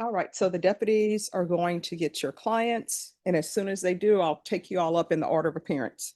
All right, so the deputies are going to get your clients, and as soon as they do, I'll take you all up in the order of appearance.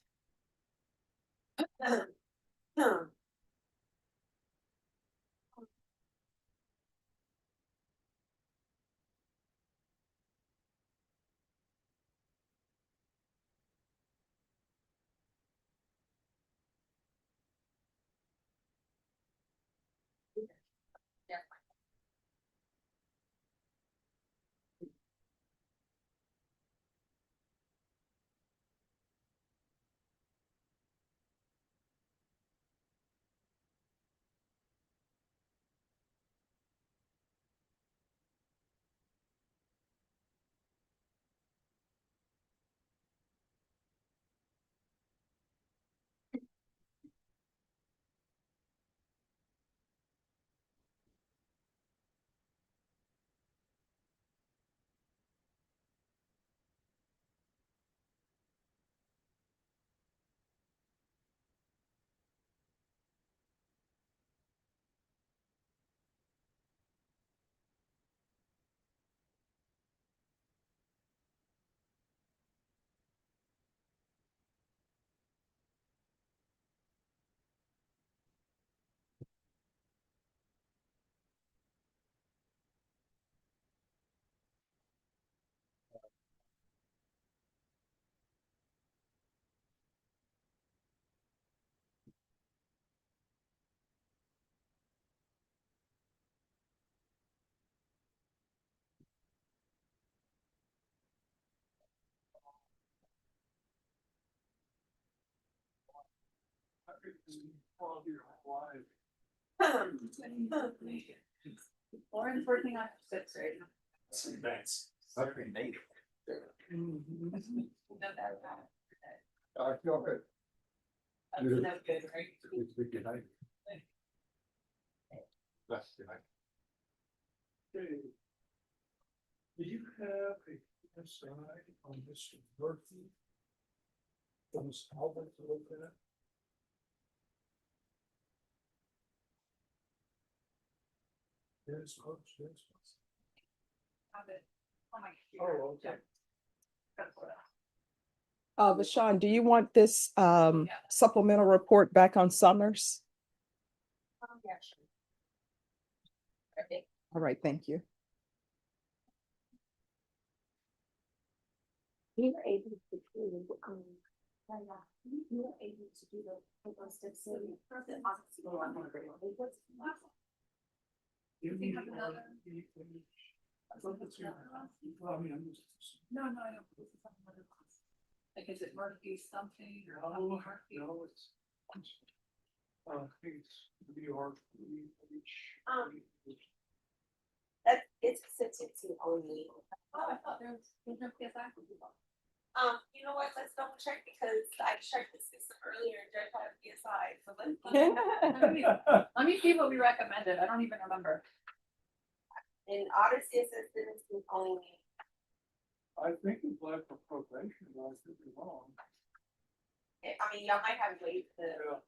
Lauren's working on six right now. Thanks. No doubt about it. I feel good. That's Yeah. no good, right? It's a good night. That's good night. Do you have a PSI on this Murphy? From this Albert to look at? Yes, yes. Have it on my computer. Oh, okay. That's what LaShawn, do you want this Yeah. supplemental report back on Summers? Yeah, sure. Okay. All right, thank you. We were able to do, you were able to do the step city. You think of another? No, I don't. This is another class. Like, is it Murphy something or? Murphy? No, it's. It's VR. That it's consistency only. Oh, I thought there was no PSI. You know what, let's double check because I checked the system earlier and Jeff had a PSI, so let's. Let me see what we recommended. I don't even remember. In Odyssey assistance is only. I think it's like for probation, but I could be wrong. I mean, y'all might have ways to. Yeah.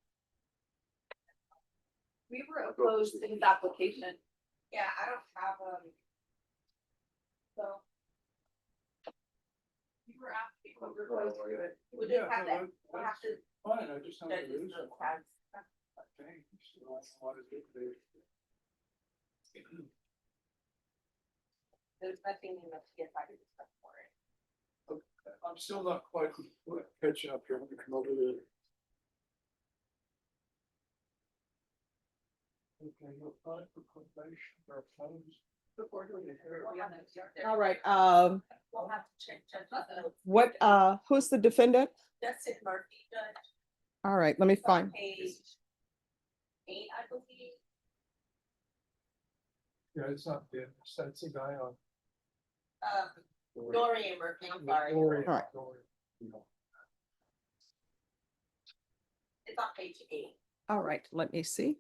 We were opposed to his application, Yeah, I don't have so. We were asking, but we're close to it. we just have Yeah, that, we'll have to. Fine, I just have to Judges lose it. will have- I think, so I want to get there. There's nothing in the PSI to discuss for it. Okay, I'm still not quite catching up here, I'm gonna come over there. Okay, you'll apply for probation or opposed. Before doing it. Oh, yeah, no, yeah. All right, We'll have to check Judge's notes. what, who's the defendant? Justin Murphy, Judge. All right, let me It's on find. Page 8, I believe. Yeah, it's not there, that's a guy on. Dorian Murphy, I'm sorry. Dorian, All right. Dorian, you know. It's on page 8. All right, let me see.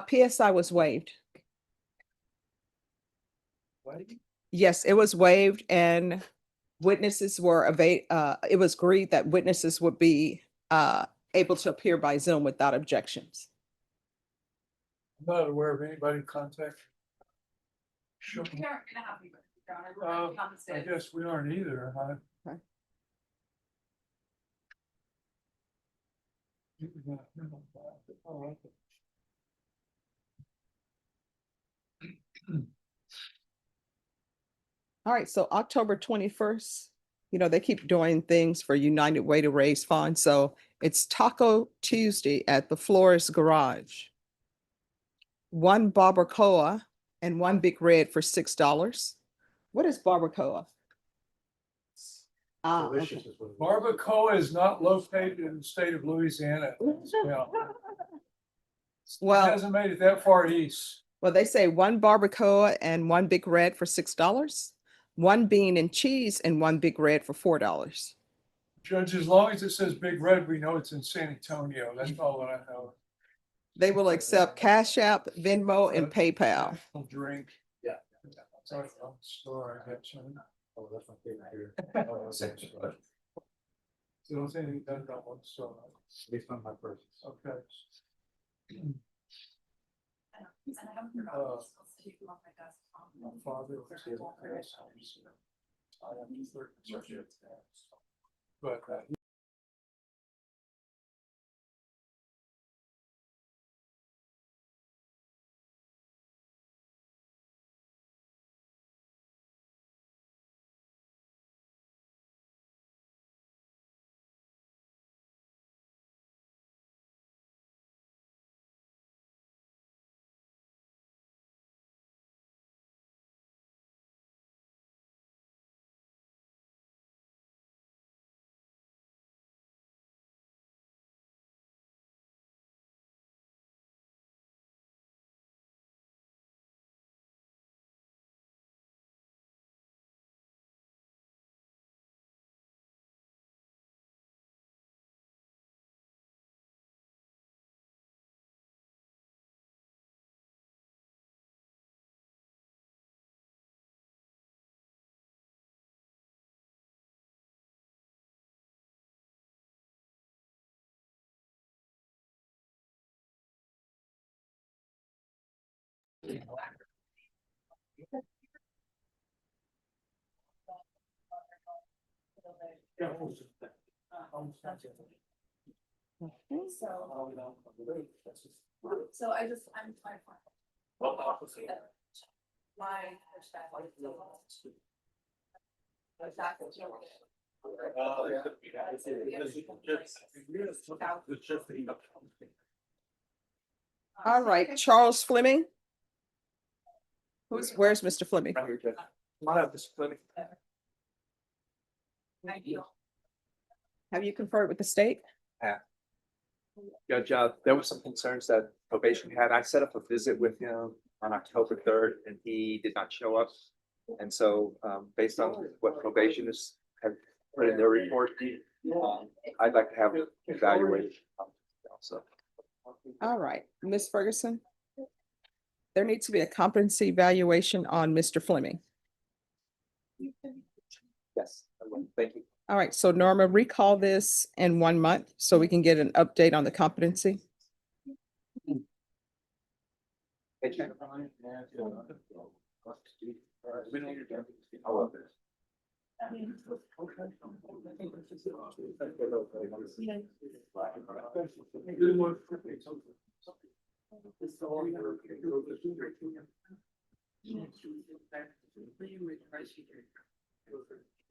PSI was waived. What? Yes, it was waived and witnesses were it was agreed that witnesses would be able to appear by Zoom without objections. I'm not aware of anybody contact. Sure. We aren't gonna have anybody down there. We're Uh, gonna be on the I stairs. guess we aren't either, huh? Okay. Oh, okay. All right, so October 21st, they keep doing things for United Way to raise funds. So it's Taco Tuesday at the Flores Garage. One barbacoa and one Big Red for $6. What is barbacoa? Ah, okay. Barbacoa is not located in the state of Louisiana. Yeah. It Well, hasn't made it that far east. they say one barbacoa and one Big Red for $6. One bean and cheese and one Big Red for $4. Judge, as long as it says Big Red, we know it's in San Antonio. That's all that I know. They will accept Cash App, Venmo, and PayPal. Drink. Yeah. Sorry, store, I guess. Oh, that's my favorite beer. So don't say anything about that one store. At least on my purse. Okay. And I haven't forgotten. Uh, I'm supposed to take them off my desk. My father was in the house. I am 30. But So I'm trying to find. My. All right, Charles Fleming. Where's Mr. Fleming? Come on up, Mr. Fleming. Have you conferred with the state? Judge, there were some concerns that probation had. I set up a visit with him on October 3rd and he did not show up. And so, based on what probation have put in their report, I'd like to have it evaluated. Also, All right, Ms. Ferguson. There needs to be a competency evaluation on Mr. Fleming. yes, I will. Thank you. All right, so Norma, recall this in 1 month so we can get an update on the competency. Thank you.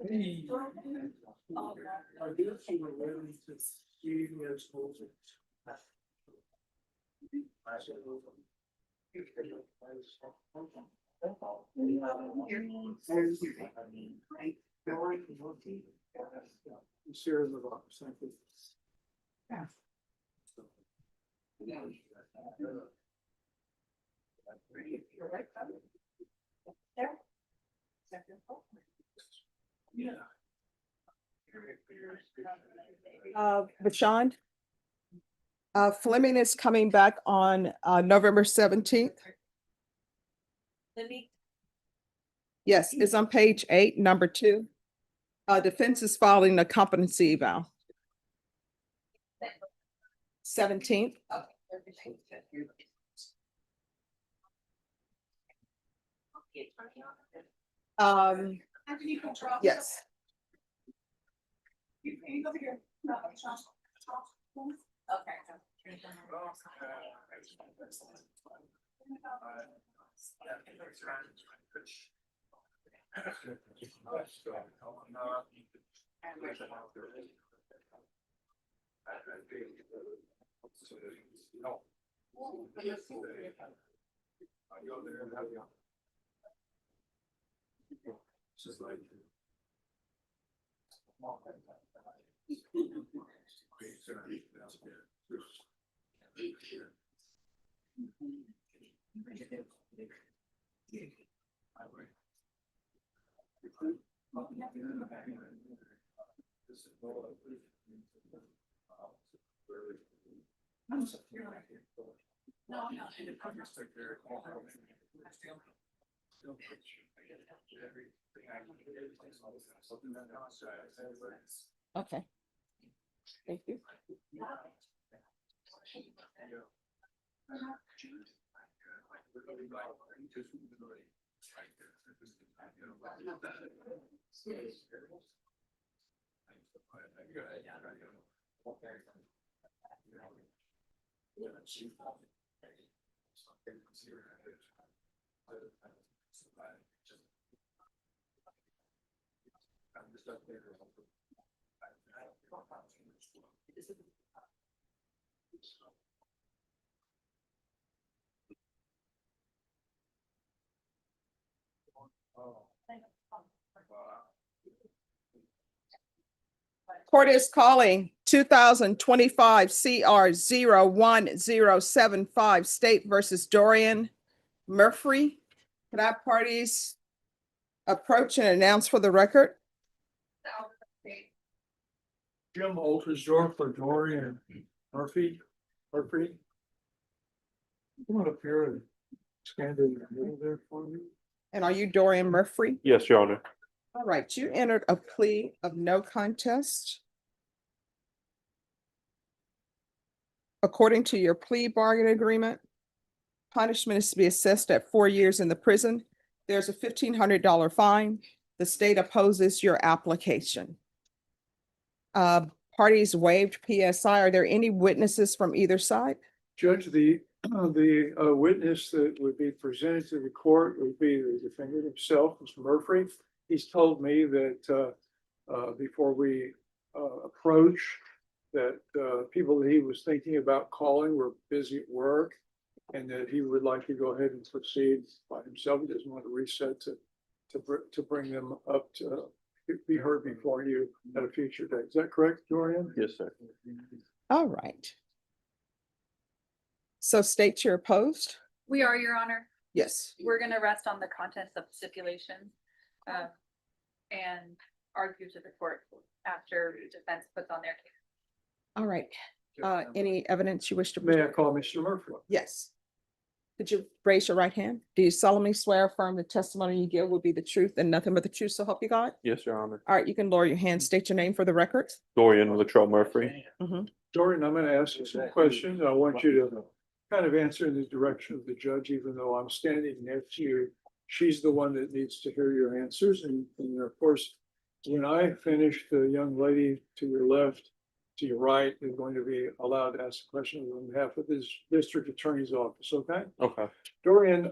Hey. I guess you were ready to see his goals. Share the box. Thank you. Yeah. Bashan? Fleming is coming back on November 17th. Let me, Yes, it's on page 8, number 2. Defense is filing a competency eval. 17th. the attorney on it? After you control. Yes. You can go here. No, it's not. Okay. No, no. Okay. Thank you. Court is calling 2025 CR 01075 State versus Dorian Murphy. Can I have parties approach and announce for the record? Jim Oltersdorf for Dorian Murphy. Come on up here and stand in the middle there for me. And are you Dorian Murphy? Yes, Your Honor. All right, you entered a plea of no contest. According to your plea bargain agreement, punishment is to be assessed at 4 years in the prison. There's a $1,500 fine. The state opposes your application. Parties waived PSI. Are there any witnesses from either side? Judge, the witness that would be presented to the court would be the defendant himself, Mr. Murphy. He's told me that before we approach, that people that he was thinking about calling were busy at work, and that he would like to go ahead and proceed by himself. He doesn't want to reset to bring them up to be heard before you at a future date. Is that correct, Dorian? Yes, sir. All right. So state you're opposed? We are, Your Honor. Yes. We're gonna rest on the contents of the stipulation. And argue to the court after defense puts on their case. All right. Any evidence you wish to? May I present? call Mr. Murphy? Yes. Could you raise your right hand? Do you solemnly swear or affirm the testimony you give will be the truth and nothing but the truth, so help you God? Yes, Your Honor. All right, you can lower your hand, state your name for the record. Dorian Latrell Murphy. Dorian, I'm going to ask you some questions. I want you to kind of answer in the direction of the judge, even though I'm standing next to you. She's the one that needs to hear your answers. And of course, when I finish, the young lady to your left, to your right, is going to be allowed to ask questions on behalf of this district attorney's office. Okay? Okay. Dorian,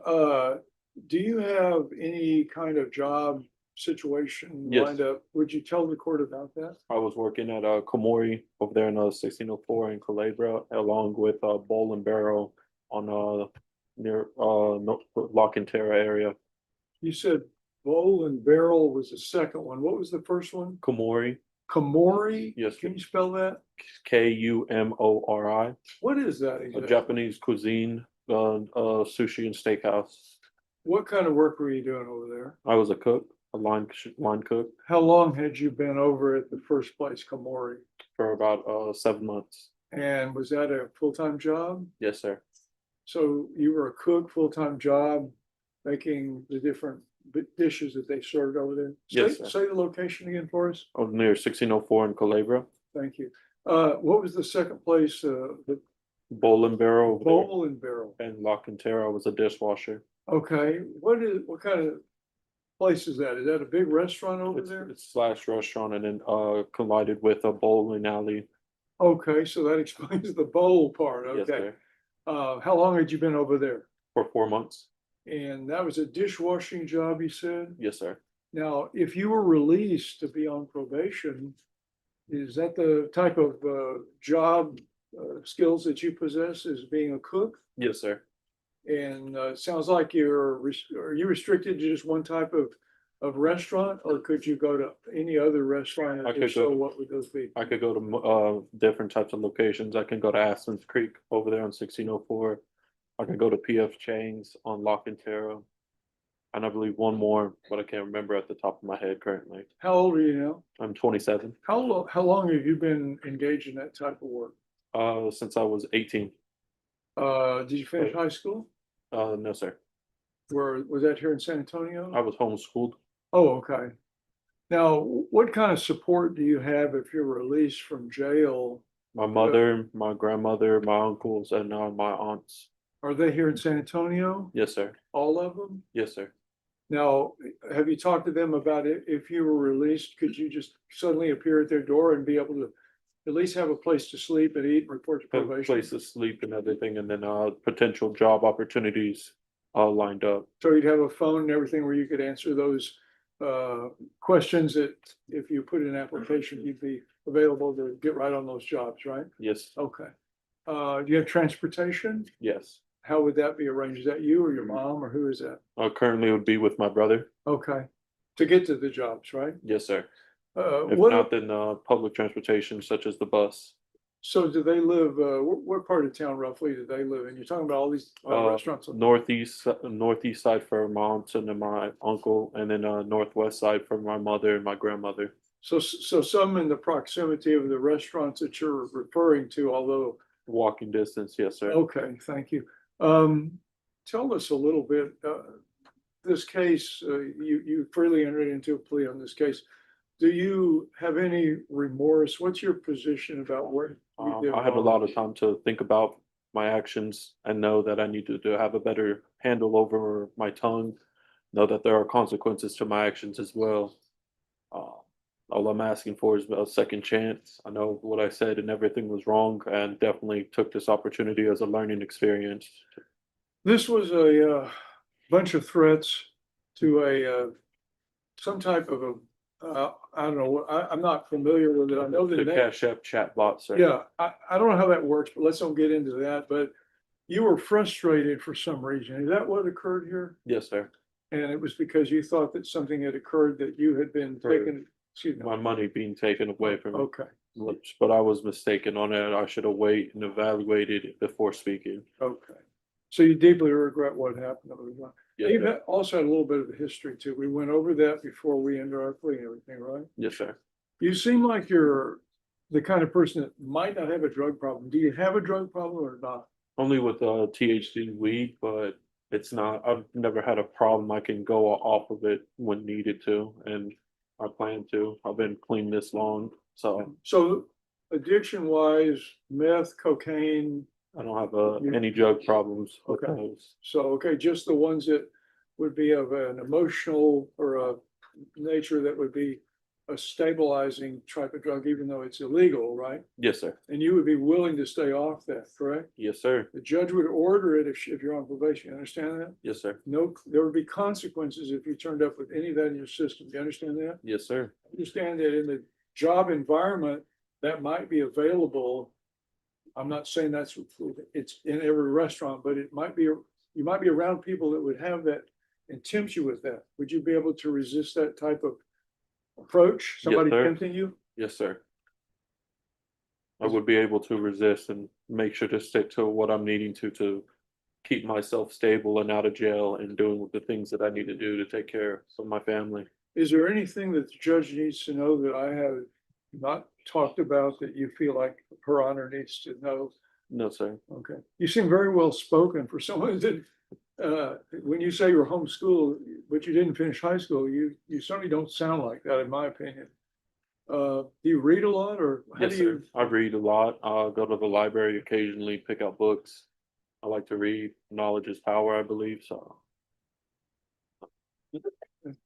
do you have any kind of job situation Yes. lined up? Would you tell the court about that? I was working at Komori over there in 1604 in Calabria, along with Bowl and Barrel on near Lock and Terra area. You said Bowl and Barrel was the second one. What was the first one? Komori, Komori? Yes, Can sir. you spell that? Kumori, What is that a exactly? Japanese cuisine, sushi and steakhouse. What kind of work were you doing over there? I was a cook, a line cook How long had you been over at the first place, Komori? for about 7 months. And was that a full-time job? Yes, sir. So you were a cook, full-time job, making the different dishes that they served over there? Yes, Say- sir. Say the location again for us. Near 1604 in Calabria. Thank you. What was the second place? The Bowl and Barrel over there. Bowl and Barrel. And Lock and Terra, I was a dishwasher. Okay, what kind of place is that? Is that a big restaurant over It's, there? it's slash restaurant and then collided with a bowling alley. Okay, so that explains the bowl part, Yes, okay. sir. How long had you been over there? For 4 months. And that was a dishwashing job, you said? Yes, sir. Now, if you were released to be on probation, is that the type of job skills that you possess as being a cook? Yes, sir. And it sounds like are you restricted to just one type of restaurant, or could you go to any other restaurant? I And could if so, go- what would those be? I could go to different types of locations. I can go to Aspen's Creek over there on 1604. I could go to PF Chang's on Lock and Terra. And I believe one more, but I can't remember at the top of my head currently. How old are you now? I'm 27. How long have you been engaged in that type of work? Since I was 18. Did you finish high school? No, sir. Was that here in San Antonio? I was homeschooled. Oh, okay. Now, what kind of support do you have if you're released from jail? My mother, my grandmother, my uncles, and my aunts. Are they here in San Antonio? Yes, sir. All of them? Yes, sir. Now, have you talked to them about it? If you were released, could you just suddenly appear at their door and be able to at least have a place to sleep and eat and report to Have a probation? place to sleep and everything, and then potential job opportunities lined up. So you'd have a phone and everything where you could answer those questions that if you put in an application, you'd be available to get right on those jobs, right? Yes, Okay. Do you have transportation? yes. How would that be arranged? Is that you or your mom or who is that? Currently would be with my brother. Okay. To get to the jobs, right? Yes, sir. If What, not, then public transportation such as the bus. so do they live, what part of town roughly do they live in? You're talking about all these restaurants. Northeast side for my aunt and then my uncle, and then northwest side for my mother and my grandmother. So some in the proximity of the restaurants that you're referring to, although, Walking distance, yes, sir. okay, thank you. Tell us a little bit, this case, you freely entered into a plea on this case. Do you have any remorse? What's your position about what you did I had a wrong? lot of time to think about my actions and know that I need to have a better handle over my tongue. Know that there are consequences to my actions as well. All I'm asking for is a second chance. I know what I said and everything was wrong, and definitely took this opportunity as a learning experience. This was a bunch of threats to some type of I don't know, I'm not familiar with it. I know the The name. Cash App chat bot, sir. Yeah, I don't know how that works, but let's don't get into that. But you were frustrated for some reason. Is that what occurred here? Yes, sir. And it was because you thought that something had occurred that you had been Correct. taken, excuse me. My money being taken away from me. Okay, But I was mistaken on it. I should have waited and evaluated it before speaking. okay. So you deeply regret what happened. Yes, You've sir. also had a little bit of a history too. We went over that before we ended our plea and everything, right? Yes, sir. You seem like you're the kind of person that might not have a drug problem. Do you have a drug problem or not? Only with THC weed, but it's not. I've never had a problem. I can go off of it when needed to, and I plan to. I've been clean this long, so So addiction wise, meth, cocaine, I don't have any drug problems with Okay. those. so, okay, just the ones that would be of an emotional or a nature that would be a stabilizing type of drug, even though it's illegal, right? Yes, sir. And you would be willing to stay off that, correct? Yes, sir. The judge would order it if you're on probation. You understand that? Yes, sir. No, there would be consequences if you turned up with any of that in your system. Do you understand that? Yes, sir. Understand that in the job environment, that might be available. I'm not saying it's in every restaurant, but it might be, you might be around people that would have that and tempt you with that. Would you be able to resist that type of approach? Somebody sir. tempting you? Yes, sir. I would be able to resist and make sure to stick to what I'm needing to keep myself stable and out of jail and doing the things that I need to do to take care of my family. Is there anything that the judge needs to know that I have not talked about that you feel like Her Honor needs to know? No, sir. Okay, you seem very well spoken for someone that, when you say you're homeschooled, but you didn't finish high school, you certainly don't sound like that, in my opinion. Do you read a lot or how Yes, do you? sir. I read a lot. I'll go to the library occasionally, pick out books. I like to read. Knowledge is power, I believe, so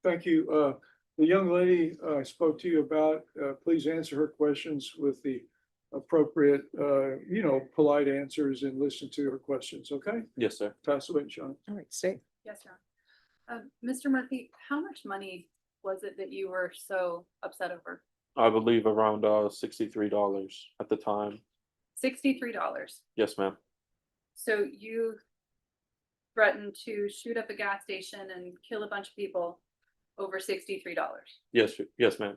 Thank you. The young lady I spoke to you about, please answer her questions with the appropriate, polite answers and listen to her questions, okay? Yes, sir. Pass away, Sean. All right, stay. Yes, Your Honor. Mr. Murphy, how much money was it that you were so upset over? I believe around $63 at the time. $63. Yes, ma'am. So you threatened to shoot up a gas station and kill a bunch of people over $63. Yes, ma'am.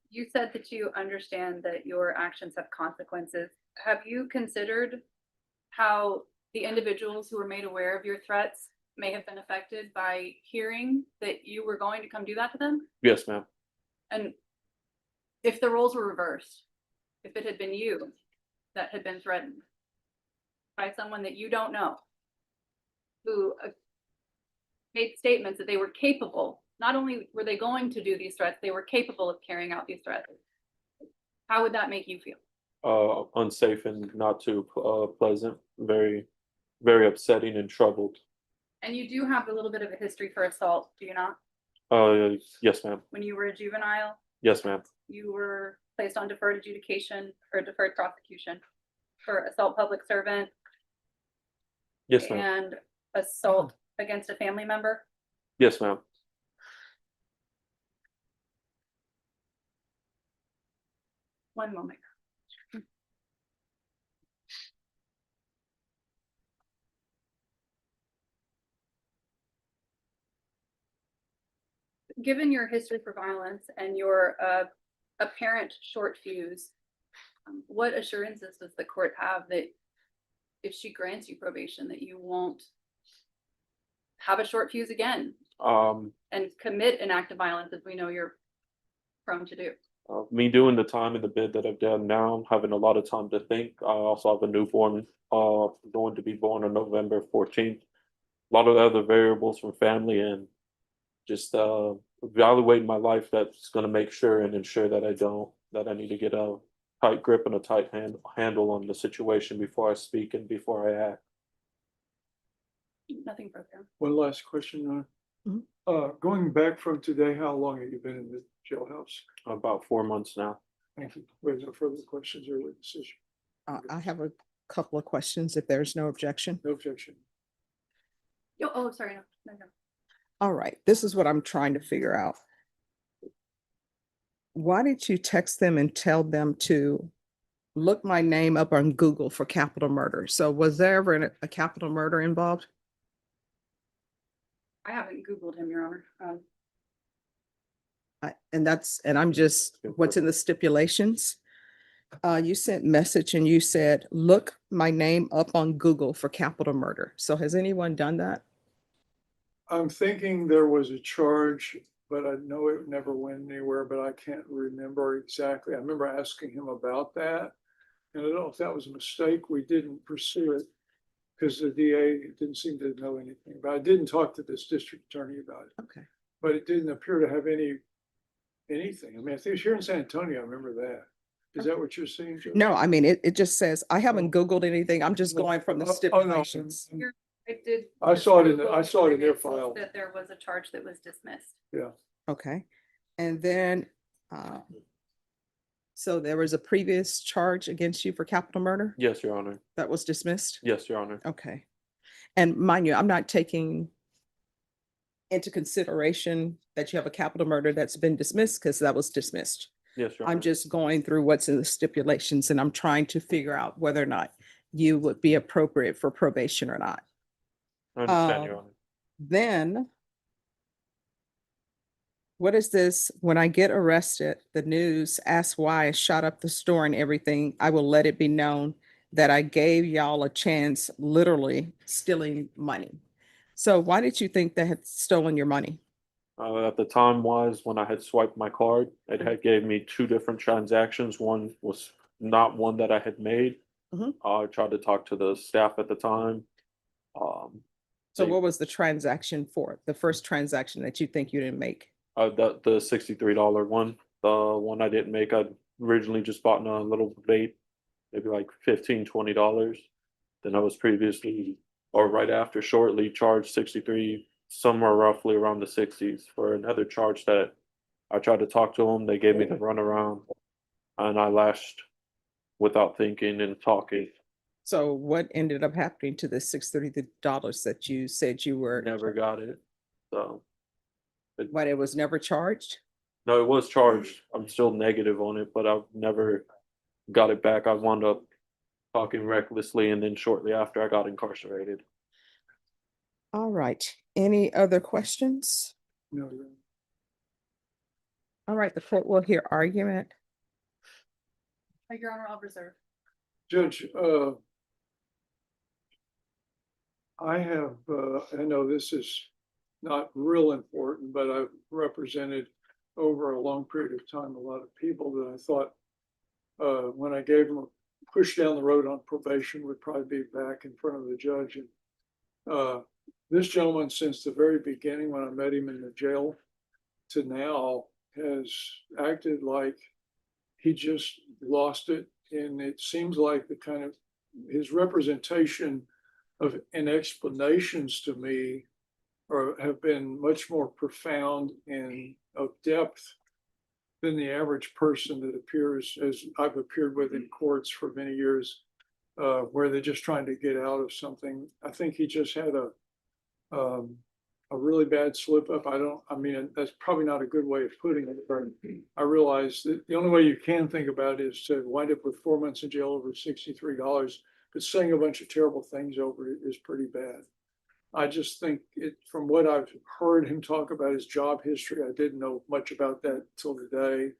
You said that you understand that your actions have consequences. Have you considered how the individuals who were made aware of your threats may have been affected by hearing that you were going to come do that to them? Yes, ma'am. And if the roles were reversed, if it had been you that had been threatened by someone that you don't know, who made statements that they were capable, not only were they going to do these threats, they were capable of carrying out these threats, how would that make you feel? Unsafe and not too pleasant. Very, very upsetting and troubled. And you do have a little bit of a history for assault, do you not? Yes, ma'am. When you were a juvenile, Yes, ma'am. you were placed on deferred adjudication or deferred prosecution for assault public servant Yes, ma'am. and assault against a family member. Yes, ma'am. One moment. Given your history for violence and your apparent short fuse, what assurances does the court have that if she grants you probation, that you won't have a short fuse again and commit an act of violence as we know you're prone to do? Me doing the time in the bid that I've done now, having a lot of time to think. I also have a newborn, going to be born on November 14th. A lot of other variables from family and just evaluating my life that's going to make sure and ensure that I need to get a tight grip and a tight handle on the situation before I speak and before I act. Nothing further. One last question. Going back from today, how long have you been in the jailhouse? About 4 months now. Thank you. We have no further questions or decision. I have a couple of questions if there's no objection. No objection. Oh, sorry. No. All right, this is what I'm trying to figure out. Why did you text them and tell them to look my name up on Google for capital murder? So was there ever a capital murder involved? I haven't Googled him, Your Honor. And I'm just, what's in the stipulations? You sent message and you said, look my name up on Google for capital murder. So has anyone done that? I'm thinking there was a charge, but I know it never went anywhere, but I can't remember exactly. I remember asking him about that. And I don't know if that was a mistake. We didn't pursue it because the DA didn't seem to know anything. But I didn't talk to this district attorney about it. Okay. But it didn't appear to have anything. I mean, I think it's here in San Antonio. I remember that. Is that what you're saying, Joe? No, I mean, it just says, I haven't Googled anything. I'm just going from the Oh, no. stipulations. It did. I saw it in Google their evidence file. that there was a charge that was dismissed. Yeah. Okay. And then, so there was a previous charge against you for capital murder Yes, Your Honor. that was dismissed? Yes, Your Honor. Okay. And mind you, I'm not taking into consideration that you have a capital murder that's been dismissed because that was dismissed. Yes, Your I'm Honor. just going through what's in the stipulations and I'm trying to figure out whether or not you would be appropriate for probation or not. I understand, Your Honor. Then what is this? When I get arrested, the news asks why I shot up the store and everything. I will let it be known that I gave y'all a chance, literally stealing money. So why did you think they had stolen your money? At the time was when I had swiped my card, it had gave me 2 different transactions. One was not one that I had made. Mhm. I tried to talk to the staff at the time. So They- what was the transaction for? The first transaction that you think you didn't make? the $63 one, the one I didn't make, I originally just bought in a little vape, maybe like $15, $20. Then I was previously or right after shortly charged 63, somewhere roughly around the 60s for another charge that I tried to talk to them. They gave me the runaround and I lashed without thinking and talking. So what ended up happening to the $630 that you said you were? Never got it. So, But it was never charged? no, it was charged. I'm still negative on it, but I've never got it back. I wound up talking recklessly, and then shortly after, I got incarcerated. All right. Any other questions? No, All right, the court will hear argument. Your Honor, I'll reserve. Judge, I have, I know this is not real important, but I've represented over a long period of time a lot of people that I thought when I gave them a push down the road on probation would probably be back in front of the judge. And this gentleman, since the very beginning when I met him in the jail to now, has acted like he just lost it. And it seems like the kind of his representation of and explanations to me have been much more profound and of depth than the average person that appears, as I've appeared with in courts for many years, where they're just trying to get out of something. I think he just had a really bad slip up. I mean, that's probably not a good way of putting it, but I realize that the only way you can think about it is to wind up with 4 months in jail over $63, but saying a bunch of terrible things over it is pretty bad. I just think from what I've heard him talk about his job history, I didn't know much about that till today.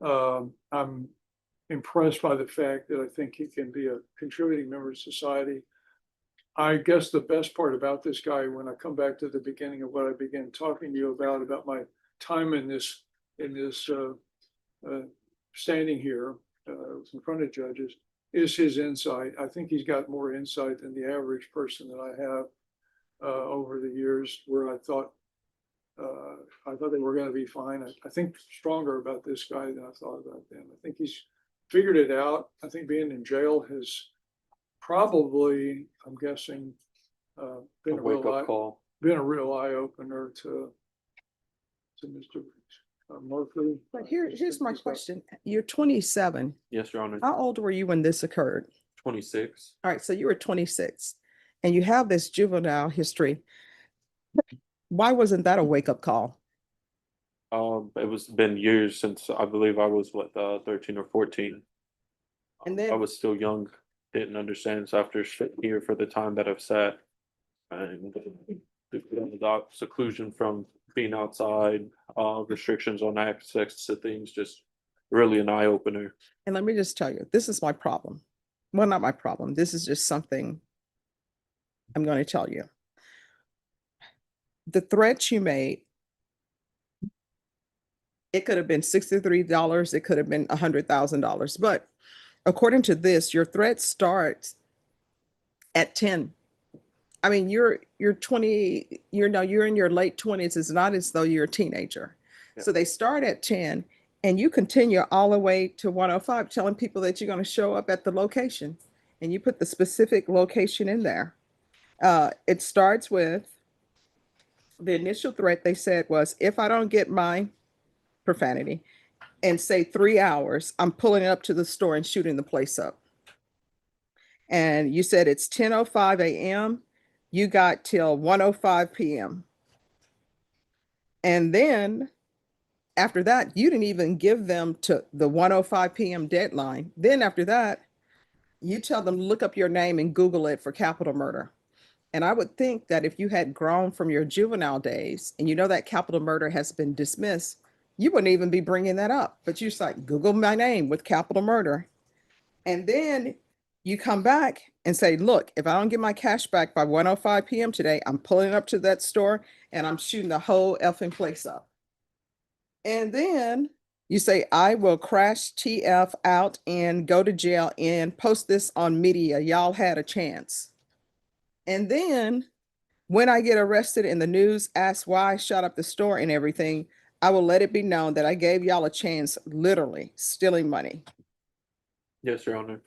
I'm impressed by the fact that I think he can be a contributing member of society. I guess the best part about this guy, when I come back to the beginning of what I began talking to you about my time in this standing here in front of judges, is his insight. I think he's got more insight than the average person that I have over the years, where I thought they were going to be fine. I think stronger about this guy than I thought about them. I think he's figured it out. I think being in jail has probably, I'm guessing, been a Wake up real call. eye opener to Mr. Murphy. But here's my question. You're 27. Yes, Your Honor. How old were you when this occurred? 26. All right, so you were 26 and you have this juvenile history. Why wasn't that a wake-up call? It was been years since I believe I was 13 or 14. And I then was still young, didn't understand. So after sitting here for the time that I've sat and the seclusion from being outside, restrictions on access to things, just really an eye opener. And let me just tell you, this is my problem. Well, not my problem. This is just something I'm going to tell you. The threats you made, it could have been $63, it could have been $100,000. But according to this, your threat starts at 10. I mean, you're 20, you're in your late 20s. It's not as though you're a teenager. Yeah. So they start at 10 and you continue all the way to 105, telling people that you're going to show up at the location, and you put the specific location in there. It starts with the initial threat they said was, if I don't get my profanity and say 3 hours, I'm pulling it up to the store and shooting the place up. And you said it's 10:05 a.m. You got till 1:05 p.m. And then after that, you didn't even give them to the 1:05 p.m. deadline. Then after that, you tell them to look up your name and Google it for capital murder. And I would think that if you had grown from your juvenile days and you know that capital murder has been dismissed, you wouldn't even be bringing that up. But you just like, Google my name with capital murder. And then you come back and say, look, if I don't get my cash back by 1:05 p.m. today, I'm pulling up to that store and I'm shooting the whole effing place up. And then you say, I will crash TF out and go to jail and post this on media. Y'all had a chance. And then when I get arrested and the news asks why I shot up the store and everything, I will let it be known that I gave y'all a chance, literally stealing money. Yes, Your Honor.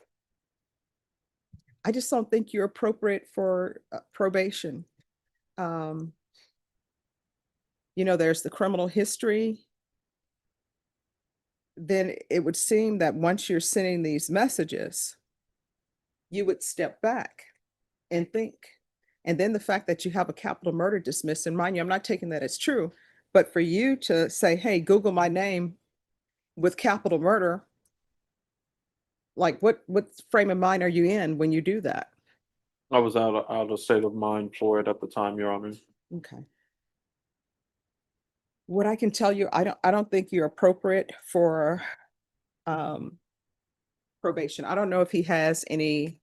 I just don't think you're appropriate for probation. There's the criminal history. Then it would seem that once you're sending these messages, you would step back and think. And then the fact that you have a capital murder dismissed, and mind you, I'm not taking that as true, but for you to say, hey, Google my name with capital murder, like what frame of mind are you in when you do that? I was out of state of mind for it at the time, Your Honor. Okay. What I can tell you, I don't think you're appropriate for probation. I don't know if he has any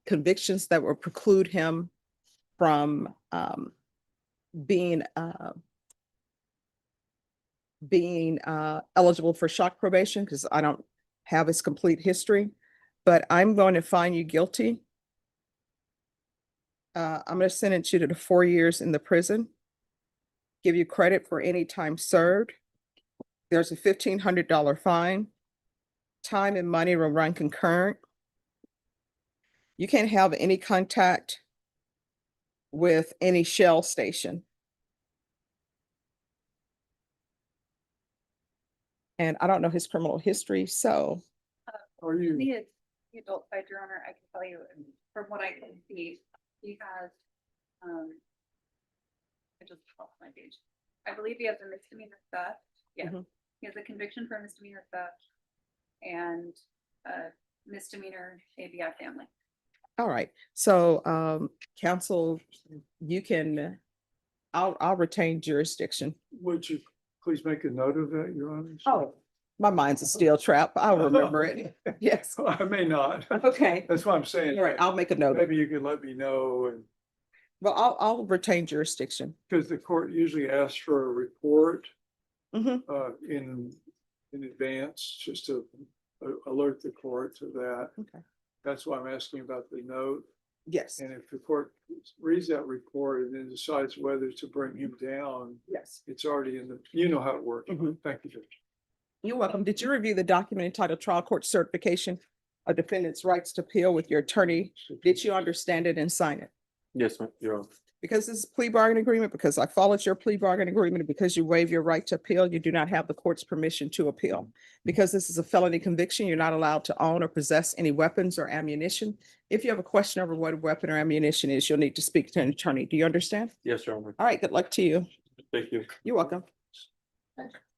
convictions that would preclude him from being eligible for shock probation, because I don't have his complete history, but I'm going to find you guilty. I'm going to sentence you to the 4 years in the prison, give you credit for any time served. There's a $1,500 fine. Time and money will run concurrent. You can't have any contact with any Shell station. And I don't know his criminal history, so Are you? The adult side, Your Honor, I can tell you, from what I can see, he has, I just lost my page. I believe he has a misdemeanor theft. Yeah, Mhm. he has a conviction for misdemeanor theft and a misdemeanor ABI family. all right. So counsel, you can, I'll retain jurisdiction. Would you please make a note of that, Your Honor? Oh, my mind's a steel trap. I'll remember it. Yes. I may not. Okay. That's what I'm saying. All right, I'll make a note. Maybe you can let me know, and Well, I'll retain jurisdiction. because the court usually asks for a report Mhm. In advance, just to alert the court to that. Okay. That's why I'm asking about the note. Yes, And if the court reads that report and then decides whether to bring him down, yes. it's already in the, you know how it works. Mhm. Thank you, Judge. You're welcome. Did you review the document entitled Trial Court Certification of Defendant's Rights to Appeal with your attorney? Did you understand it and sign it? Yes, Your Honor. Because this is a plea bargain agreement, because I followed your plea bargain agreement, and because you waive your right to appeal, you do not have the court's permission to appeal. Because this is a felony conviction, you're not allowed to own or possess any weapons or ammunition. If you have a question over what a weapon or ammunition is, you'll need to speak to an attorney. Do you understand? Yes, Your Honor. All right, good luck to you. Thank you. You're welcome.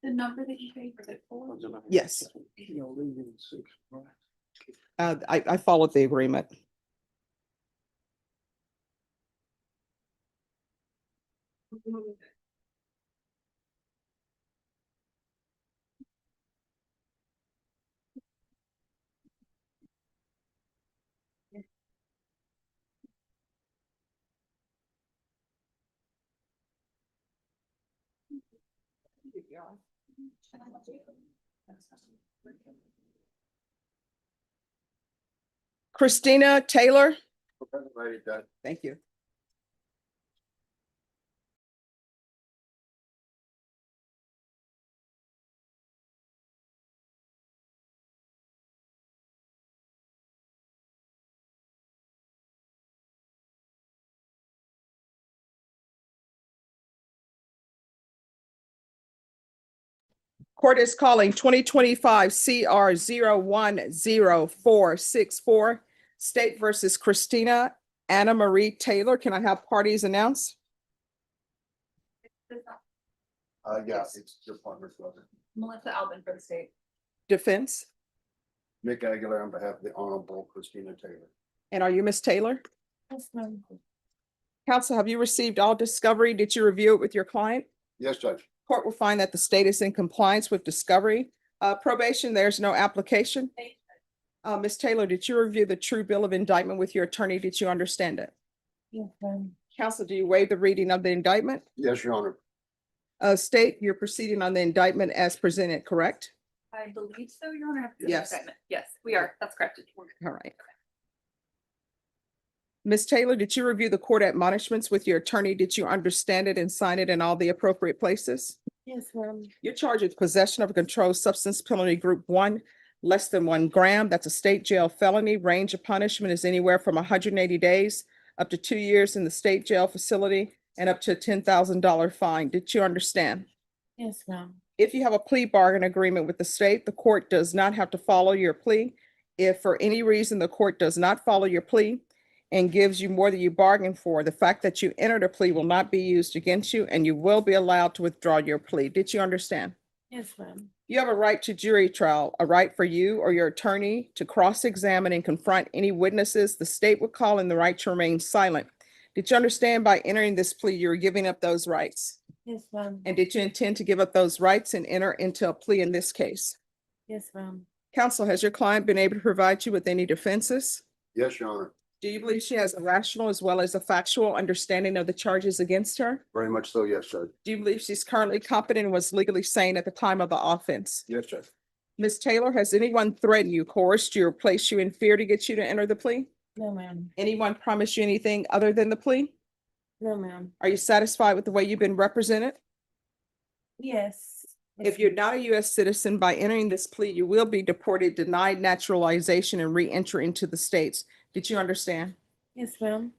The number that you gave, was it 4? Yes, You know, leaving 6 months. I followed the agreement. Christina Taylor, thank you. Court is calling 2025 CR 010464, State versus Christina Anna Marie Taylor. Can I have parties announced? Yes, it's your partner's brother, Melissa Albin for the state. Defense? Mick Aguilar, on behalf of the Honorable Christina Taylor. And are you Miss Taylor? Counsel, have you received all discovery? Did you review it with your client? Yes, Judge. Court will find that the state is in compliance with discovery. Probation, there's no application. Ms. Taylor, did you review the true bill of indictment with your attorney? Did you understand it? Yes, Counsel, do you waive the reading of the indictment? Yes, Your Honor. State, you're proceeding on the indictment as presented, correct? I believe so, Your Honor. I have to see the Yes. indictment. Yes, we are. That's correct. All right. Ms. Taylor, did you review the court admonishments with your attorney? Did you understand it and sign it in all the appropriate places? Yes, ma'am. You're charged with possession of a controlled substance penalty group 1, less than 1 gram, that's a state jail felony. Range of punishment is anywhere from 180 days up to 2 years in the state jail facility and up to a $10,000 fine. Did you understand? Yes, ma'am. If you have a plea bargain agreement with the state, the court does not have to follow your plea. If for any reason the court does not follow your plea and gives you more than you bargained for, the fact that you entered a plea will not be used against you and you will be allowed to withdraw your plea. Did you understand? Yes, ma'am. You have a right to jury trial, a right for you or your attorney to cross-examine and confront any witnesses the state would call, and the right to remain silent. Did you understand by entering this plea, you're giving up those rights? Yes, ma'am. And did you intend to give up those rights and enter into a plea in this case? Yes, ma'am. Counsel, has your client been able to provide you with any defenses? Yes, Your Honor, Do you believe she has a rational as well as a factual understanding of the charges against her? very much so, yes, Judge. Do you believe she's currently competent and was legally sane at the time of the offense? Yes, Judge. Ms. Taylor, has anyone threatened you, coerced you, or placed you in fear to get you to enter the plea? No, ma'am. Anyone promised you anything other than the plea? No, ma'am. Are you satisfied with the way you've been represented? Yes. If you're not a U.S. citizen, by entering this plea, you will be deported, denied naturalization, and re-entry into the states. Did you understand? Yes, ma'am.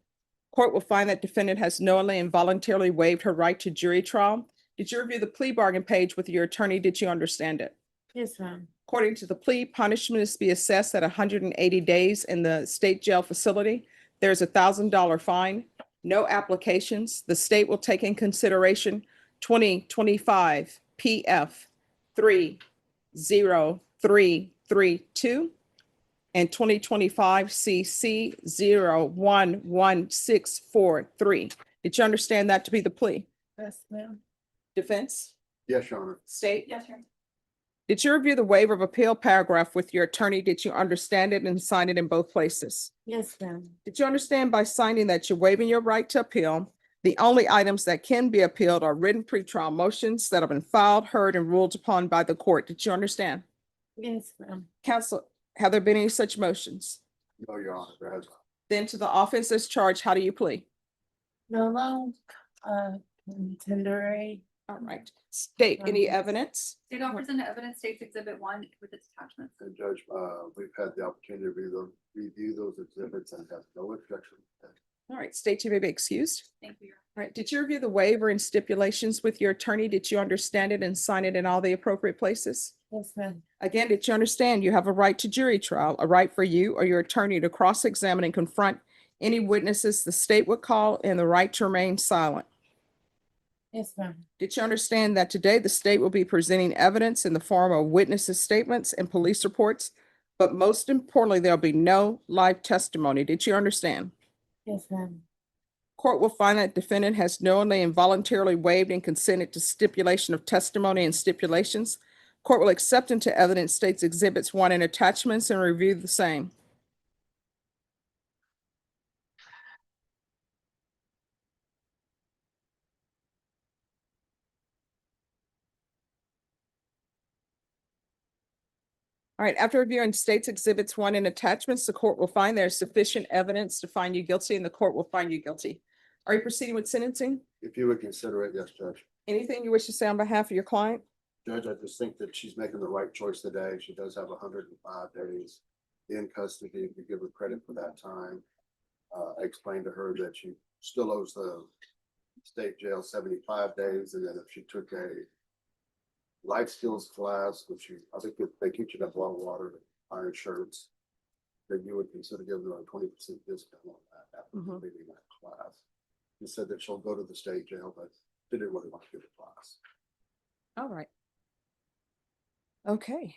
Court will find that defendant has knowingly and voluntarily waived her right to jury trial. Did you review the plea bargain page with your attorney? Did you understand it? Yes, ma'am. According to the plea, punishment is to be assessed at 180 days in the state jail facility. There's a $1,000 fine, no applications. The state will take in consideration 2025 PF 30332 and 2025 CC 011643. Did you understand that to be the plea? Yes, ma'am. Defense? Yes, Your Honor. State? Yes, sir. Did you review the waiver of appeal paragraph with your attorney? Did you understand it and sign it in both places? Yes, ma'am. Did you understand by signing that you're waiving your right to appeal? The only items that can be appealed are written pretrial motions that have been filed, heard, and ruled upon by the court. Did you understand? Yes, ma'am. Counsel, have there been any such motions? No, Your Honor, there has not. Then to the offense as charged, how do you plead? No, no, tender. All right. State any evidence? State offers into evidence states exhibit 1 with its attachments. And Judge, we've had the opportunity to review those exhibits and have no objection. All right, state you may be excused. Thank you, Your All right, did you review the waiver and stipulations with your attorney? Did you understand it and sign it in all the appropriate places? Yes, ma'am. Again, did you understand you have a right to jury trial, a right for you or your attorney to cross-examine and confront any witnesses the state would call, and the right to remain silent? Yes, ma'am. Did you understand that today the state will be presenting evidence in the form of witnesses' statements and police reports, but most importantly, there'll be no live testimony? Did you understand? Yes, ma'am. Court will find that defendant has knowingly and voluntarily waived and consented to stipulation of testimony and stipulations. Court will accept into evidence states exhibits 1 and attachments and review the same. All right, after reviewing states exhibits 1 and attachments, the court will find there's sufficient evidence to find you guilty, and the court will find you guilty. Are you proceeding with sentencing? If you would consider it, yes, Judge. Anything you wish to say on behalf of your client? Judge, I just think that she's making the right choice today. She does have 105 days in custody. We give her credit for that time. I explained to her that she still owes the state jail 75 days, and then if she took a life skills class, which I think they teach you to boil water, iron shirts, then you would consider giving her a 20% discount on that after Mhm. completing that class. She said that she'll go to the state jail, but she didn't really want to do the class. All right. Okay.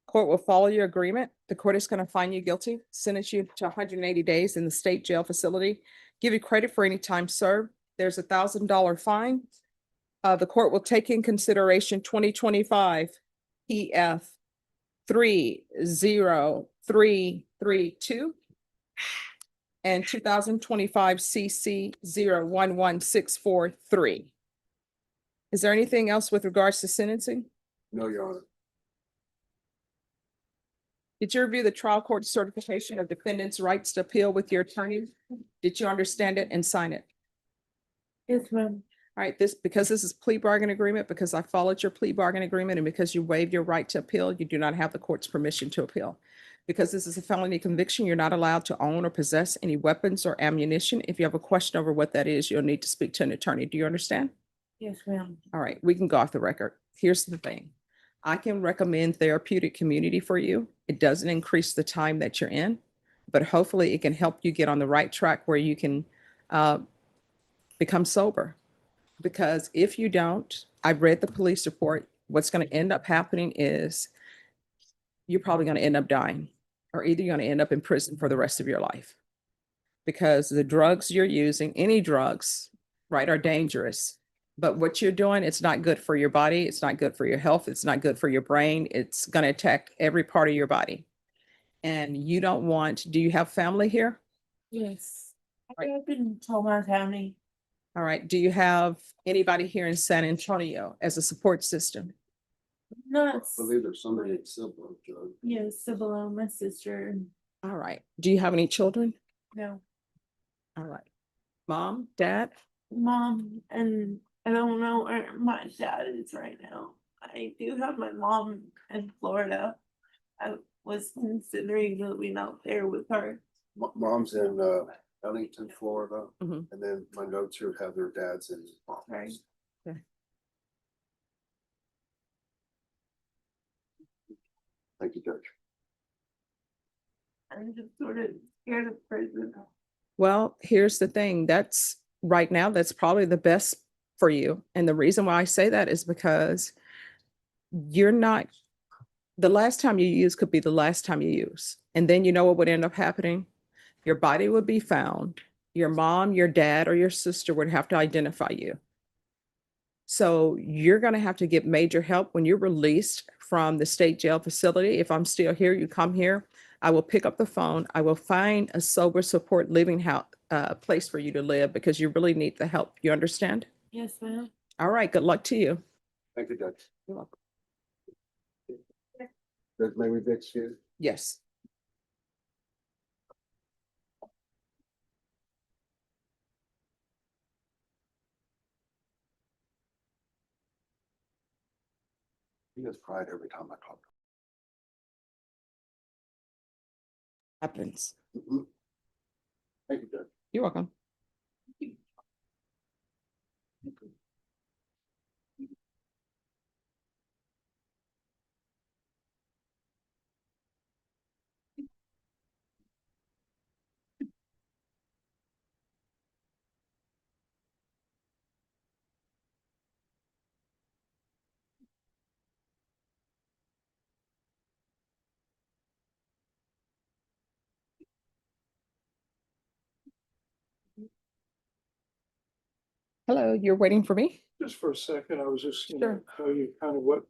Court will follow your agreement. The court is going to find you guilty, sentence you to 180 days in the state jail facility, give you credit for any time served. There's a $1,000 fine. The court will take in consideration 2025 PF 30332 and 2025 CC 011643. Is there anything else with regards to sentencing? No, Your Honor. Did you review the trial court certification of defendant's rights to appeal with your attorney? Did you understand it and sign it? Yes, ma'am. All right, because this is plea bargain agreement, because I followed your plea bargain agreement and because you waived your right to appeal, you do not have the court's permission to appeal. Because this is a felony conviction, you're not allowed to own or possess any weapons or ammunition. If you have a question over what that is, you'll need to speak to an attorney. Do you understand? Yes, ma'am. All right, we can go off the record. Here's the thing. I can recommend therapeutic community for you. It doesn't increase the time that you're in, but hopefully it can help you get on the right track where you can become sober. Because if you don't, I've read the police report, what's going to end up happening is you're probably going to end up dying, or either you're going to end up in prison for the rest of your life. Because the drugs you're using, any drugs, right, are dangerous. But what you're doing, it's not good for your body. It's not good for your health. It's not good for your brain. It's going to attack every part of your body. And you don't want, do you have family here? Yes. Right. I've been told my family. All right. Do you have anybody here in San Antonio as a support system? I Not, believe there's somebody in Cibolo, Joe. yes, Sybil, my sister. All right. Do you have any children? No, All right. Mom, dad? mom, and I don't know where my dad is right now. I do have my mom in Florida. I was considering moving out there with her. Mom's in Ellington, Florida, Mhm. and then my notes here have their dads in. Right. Thank you, Judge. I'm just sort of scared of prison. Well, here's the thing. That's right now, that's probably the best for you. And the reason why I say that is because you're not, the last time you use could be the last time you use. And then you know what would end up happening? Your body would be found. Your mom, your dad, or your sister would have to identify you. So you're going to have to get major help when you're released from the state jail facility. If I'm still here, you come here. I will pick up the phone. I will find a sober support living house place for you to live because you really need the help. You understand? Yes, ma'am. All right. Good luck to you. Thank you, Judge. You're welcome. Judge, may we be excused? Yes. He gets pride every time I call. Happens. Mhm. Thank you, Judge. You're welcome. Hello, you're waiting for me? Just for a second, I was just Sure. gonna tell you kind of what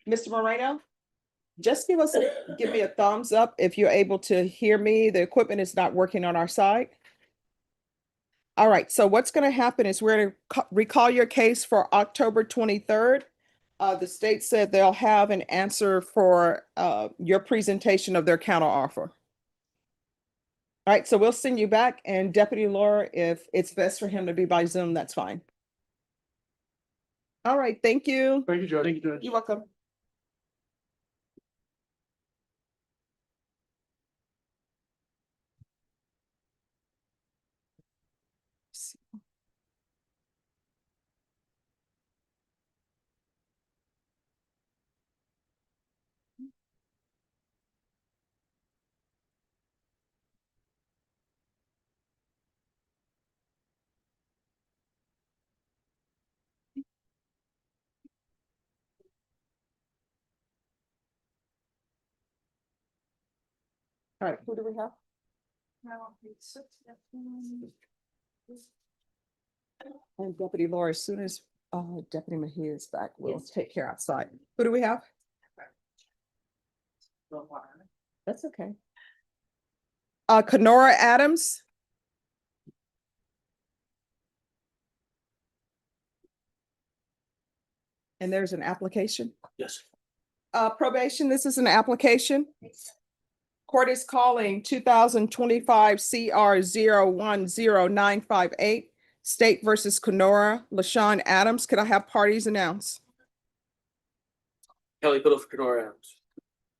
Mr. Moreno? Just give me a thumbs up if you're able to hear me. The equipment is not working on our side. All right, so what's going to happen is we're going to recall your case for October 23rd. The state said they'll have an answer for your presentation of their counteroffer. All right, so we'll send you back, and Deputy Laura, if it's best for him to be by Zoom, that's fine. All right, thank you. Thank you, Judge. Thank you, Judge. You're welcome. All right, who do we have? And Deputy Laura, as soon as Deputy Mejia is back, we'll take care outside. Who do we have? That's okay. Kenora Adams. And there's an application. Yes. Probation, this is an application. Court is calling 2025 CR 010958, State versus Kenora, LaShawn Adams. Could I have parties announce? Kelly Biddle for Kenora Adams.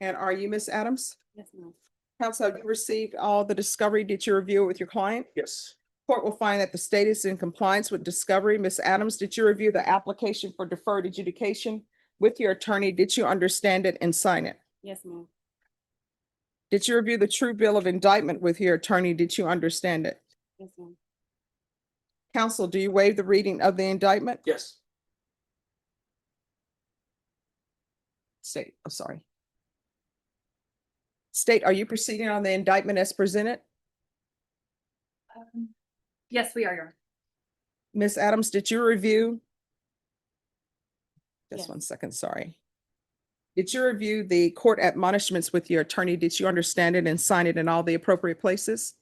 And are you Miss Adams? Yes, ma'am. Counsel, have you received all the discovery? Did you review it with your client? Yes. Court will find that the state is in compliance with discovery. Miss Adams, did you review the application for deferred adjudication with your attorney? Did you understand it and sign it? Yes, ma'am. Did you review the true bill of indictment with your attorney? Did you understand it? Yes, ma'am. Counsel, do you waive the reading of the indictment? Yes. State, oh, sorry. State, are you proceeding on the indictment as presented? Yes, we are, Your Honor. Ms. Adams, did you review? Just Yes. 1 second, sorry. Did you review the court admonishments with your attorney? Did you understand it and sign it in all the appropriate places?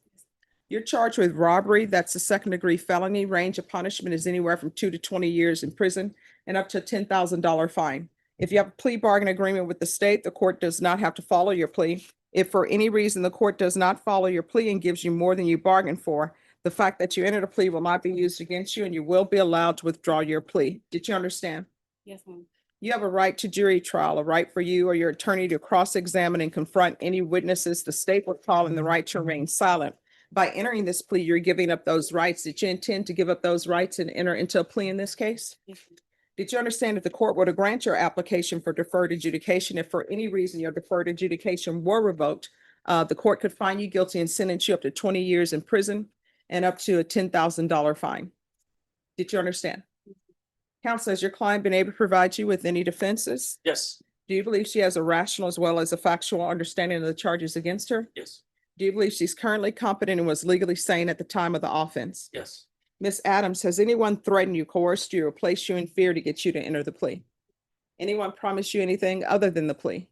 You're charged with robbery. That's a second-degree felony. Range of punishment is anywhere from 2 to 20 years in prison and up to a $10,000 fine. If you have a plea bargain agreement with the state, the court does not have to follow your plea. If for any reason the court does not follow your plea and gives you more than you bargained for, the fact that you entered a plea will not be used against you and you will be allowed to withdraw your plea. Did you understand? Yes, ma'am. You have a right to jury trial, a right for you or your attorney to cross-examine and confront any witnesses the state would call in the right to remain silent. By entering this plea, you're giving up those rights. Did you intend to give up those rights and enter into a plea in this case? Yes, ma'am. Did you understand that the court were to grant your application for deferred adjudication if for any reason your deferred adjudication were revoked, the court could find you guilty and sentence you up to 20 years in prison and up to a $10,000 fine? Did you understand? Counsel, has your client been able to provide you with any defenses? Yes. Do you believe she has a rational as well as a factual understanding of the charges against her? Yes. Do you believe she's currently competent and was legally sane at the time of the offense? Yes. Ms. Adams, has anyone threatened you, coerced you, or placed you in fear to get you to enter the plea? Anyone promised you anything other than the plea?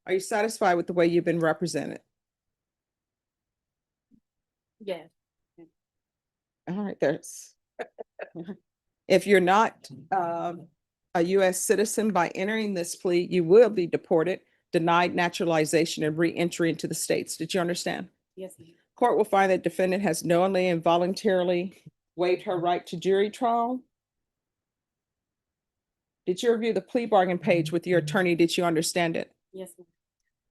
Are you satisfied with the way you've been represented? Yes. All right, there's. If you're not a US citizen by entering this plea, you will be deported, denied naturalization, and re-entry into the States. Did you understand? Yes, ma'am. Court will find that defendant has knowingly and voluntarily waived her right to jury trial. Did you review the plea bargain page with your attorney? Did you understand it? Yes, ma'am.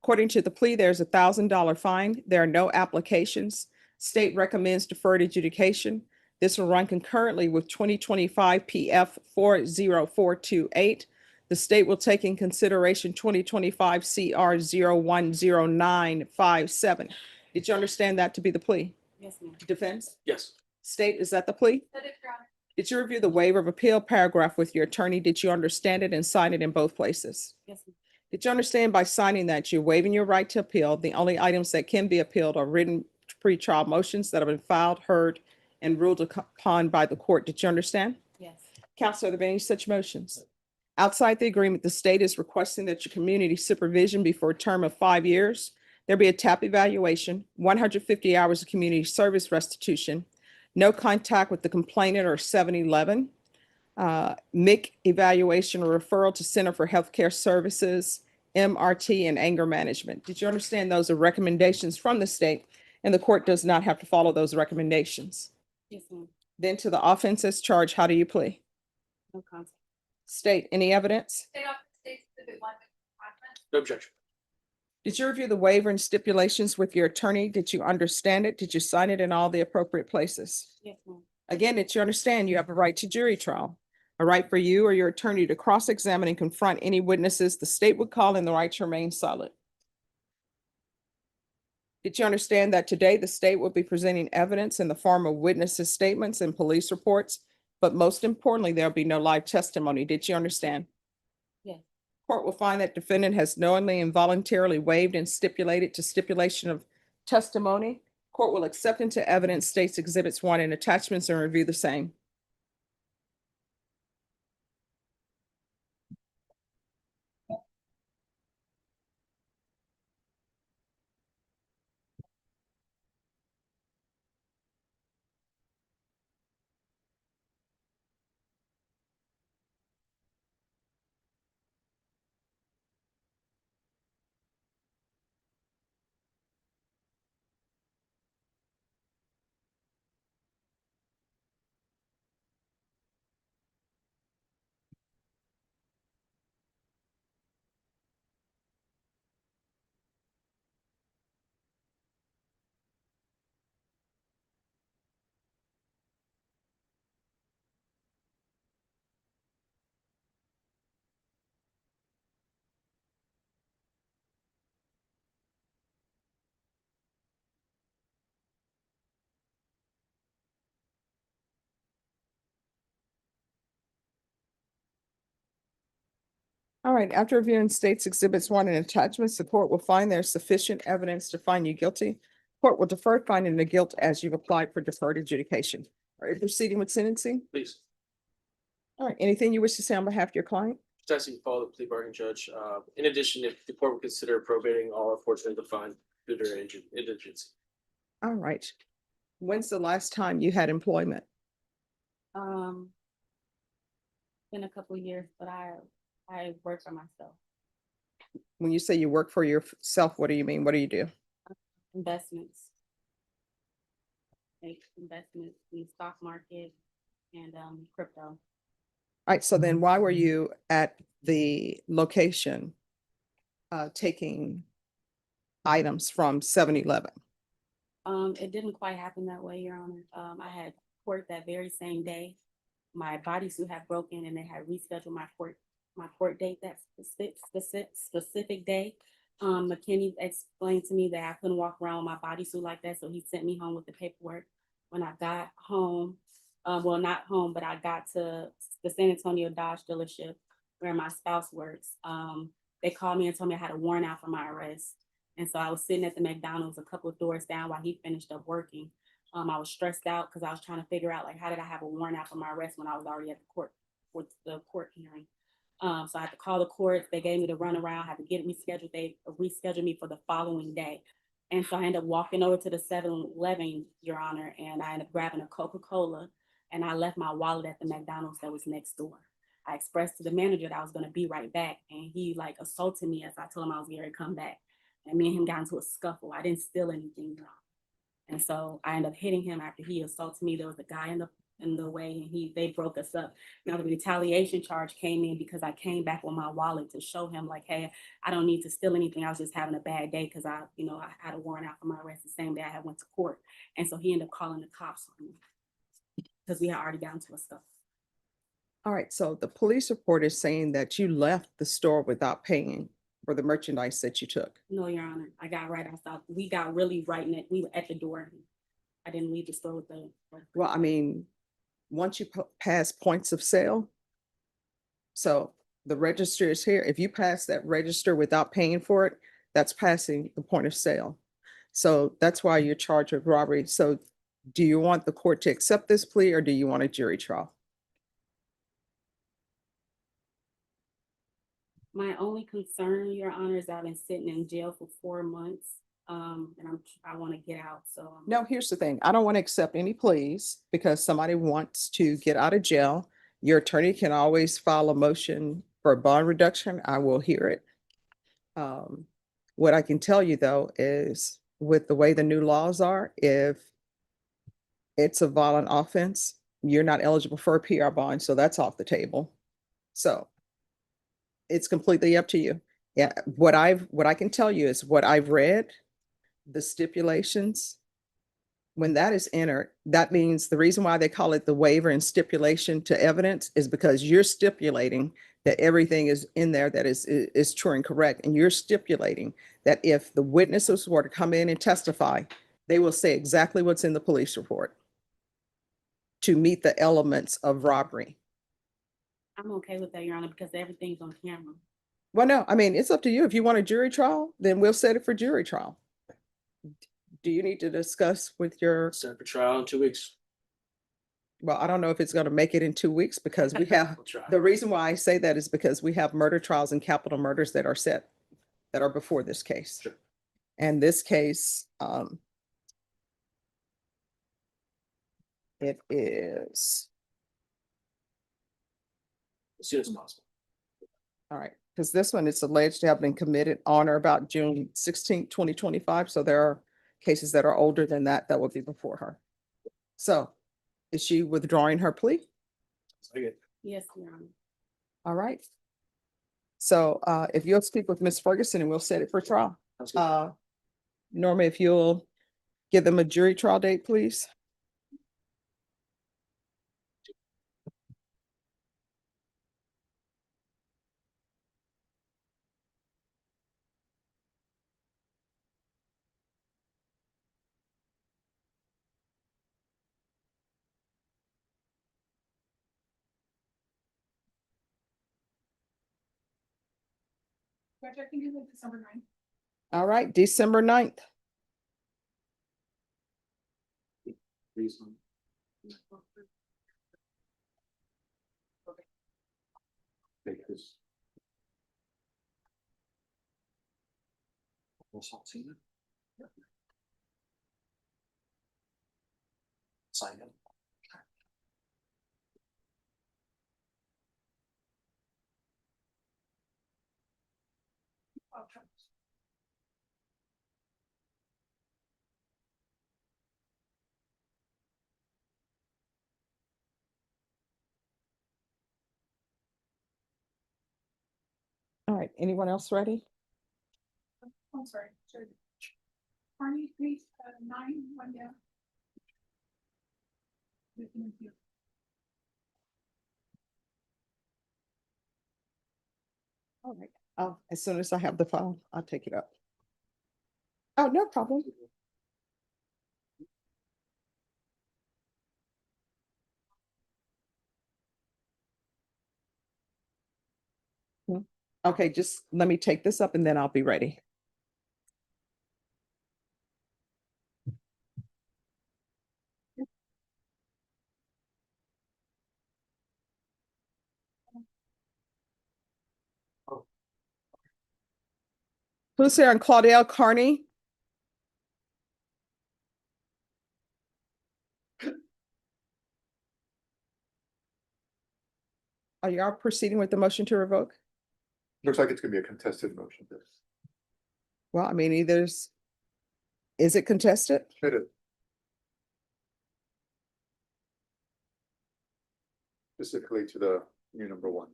According to the plea, there's a $1,000 fine. There are no applications. State recommends deferred adjudication. This will run concurrently with 2025 PF 40428. The state will take in consideration 2025 CR 010957. Did you understand that to be the plea? Yes, ma'am. Defense? Yes. State, is that the plea? That is, Your Honor. Did you review the waiver of appeal paragraph with your attorney? Did you understand it and sign it in both places? Yes, ma'am. Did you understand by signing that you're waiving your right to appeal? The only items that can be appealed are written pretrial motions that have been filed, heard, and ruled upon by the court. Did you understand? Yes. Counsel, are there any such motions? Outside the agreement, the state is requesting that your community supervision be for a term of 5 years. There be a TAP evaluation, 150 hours of community service restitution, no contact with the complainant or 7-Eleven, MIC evaluation or referral to Center for Healthcare Services, MRT, and anger management. Did you understand those are recommendations from the state, and the court does not have to follow those recommendations? Yes, ma'am. Then to the offenses charged, how do you plead? No contact. State, any evidence? State of, state exhibit 1. No objection. Did you review the waiver and stipulations with your attorney? Did you understand it? Did you sign it in all the appropriate places? Yes, ma'am. Again, did you understand you have a right to jury trial? A right for you or your attorney to cross-examine and confront any witnesses the state would call and the right to remain silent? Did you understand that today the state will be presenting evidence in the form of witnesses' statements and police reports? But most importantly, there'll be no live testimony. Did you understand? Yes. Court will find that defendant has knowingly and voluntarily waived and stipulated to stipulation of testimony. Court will accept into evidence states exhibits 1 and attachments and review the same. All right, after reviewing states exhibits 1 and attachments, the court will find there's sufficient evidence to find you guilty. Court will defer finding the guilt as you've applied for deferred adjudication. Are you proceeding with sentencing? Please. All right, anything you wish to say on behalf of your client? Just asking to follow the plea bargain, Judge. In addition, if the court would consider probating all unfortunately defined due to their indigency. All right. When's the last time you had employment? Been a couple years, but I work for myself. When you say you work for yourself, what do you mean? What do you do? Investments. Make investments in the stock market and crypto. All right, so then why were you at the location taking items from 7-Eleven? It didn't quite happen that way, Your Honor. I had court that very same day. My bodysuit had broken and they had rescheduled my court date that specific day. McKinney explained to me that I couldn't walk around with my bodysuit like that, so he sent me home with the paperwork. When I got home, well, not home, but I got to the San Antonio Dodge dealership where my spouse works. They called me and told me I had a warrant out for my arrest. And so I was sitting at the McDonald's a couple of doors down while he finished up working. I was stressed out because I was trying to figure out, like, how did I have a warrant out for my arrest when I was already at the court with the court hearing. So I had to call the court. They gave me the runaround, had to get it rescheduled. They rescheduled me for the following day. And so I ended up walking over to the 7-Eleven, Your Honor, and I ended up grabbing a Coca-Cola, and I left my wallet at the McDonald's that was next door. I expressed to the manager that I was going to be right back, and he like assaulted me as I told him I was going to come back. And me and him got into a scuffle. I didn't steal anything, Your Honor. And so I ended up hitting him after he assaulted me. There was a guy in the way, and they broke us up. Now the retaliation charge came in because I came back with my wallet to show him, like, hey, I don't need to steal anything. I was just having a bad day because I had a warrant out for my arrest the same day I had went to court. And so he ended up calling the cops on me because we had already gotten to a stuff. All right, so the police report is saying that you left the store without paying for the merchandise that you took. No, Your Honor, I got right outside. We got really right in it. We were at the door. I didn't leave the store with the. Well, I mean, once you pass points of sale, so the register is here. If you pass that register without paying for it, that's passing the point of sale. So that's why you're charged with robbery. So do you want the court to accept this plea or do you want a jury trial? My only concern, Your Honor, is I've been sitting in jail for 4 months. And I want to get out, so. No, here's the thing. I don't want to accept any pleas because somebody wants to get out of jail. Your attorney can always file a motion for a bond reduction. I will hear it. What I can tell you though is with the way the new laws are, if it's a violent offense, you're not eligible for a PR bond, so that's off the table. So it's completely up to you. Yeah, what I can tell you is what I've read, the stipulations. When that is entered, that means the reason why they call it the waiver and stipulation to evidence is because you're stipulating that everything is in there that is true and correct. And you're stipulating that if the witnesses were to come in and testify, they will say exactly what's in the police report to meet the elements of robbery. I'm okay with that, Your Honor, because everything's on camera. Well, no, I mean, it's up to you. If you want a jury trial, then we'll set it for jury trial. Do you need to discuss with your, Set for trial in 2 weeks. well, I don't know if it's going to make it in 2 weeks because we have, We'll try. the reason why I say that is because we have murder trials and capital murders that are set, that are before this case. Sure. And this case, it is, As soon as possible. all right, because this one is alleged to have been committed on or about June 16th, 2025. So there are cases that are older than that, that will be before her. So is she withdrawing her plea? Okay. Yes, Your Honor. All right. So if you'll speak with Ms. Ferguson and we'll set it for trial. Sounds good. Norma, if you'll give them a jury trial date, please. Judge, I can do it December 9th. All right, December 9th. Take this. Sign it. All right, anyone else ready? I'm sorry. Judge. Barney, please, 9, 1 down. Thank you. All right, as soon as I have the file, I'll take it up. Oh, no problem. Okay, just let me take this up and then I'll be ready. Who's here on Claudel Carney? Are y'all proceeding with the motion to revoke? Looks like it's gonna be a contested motion. Well, I mean, is it contested? It is. Specifically to the new number 1.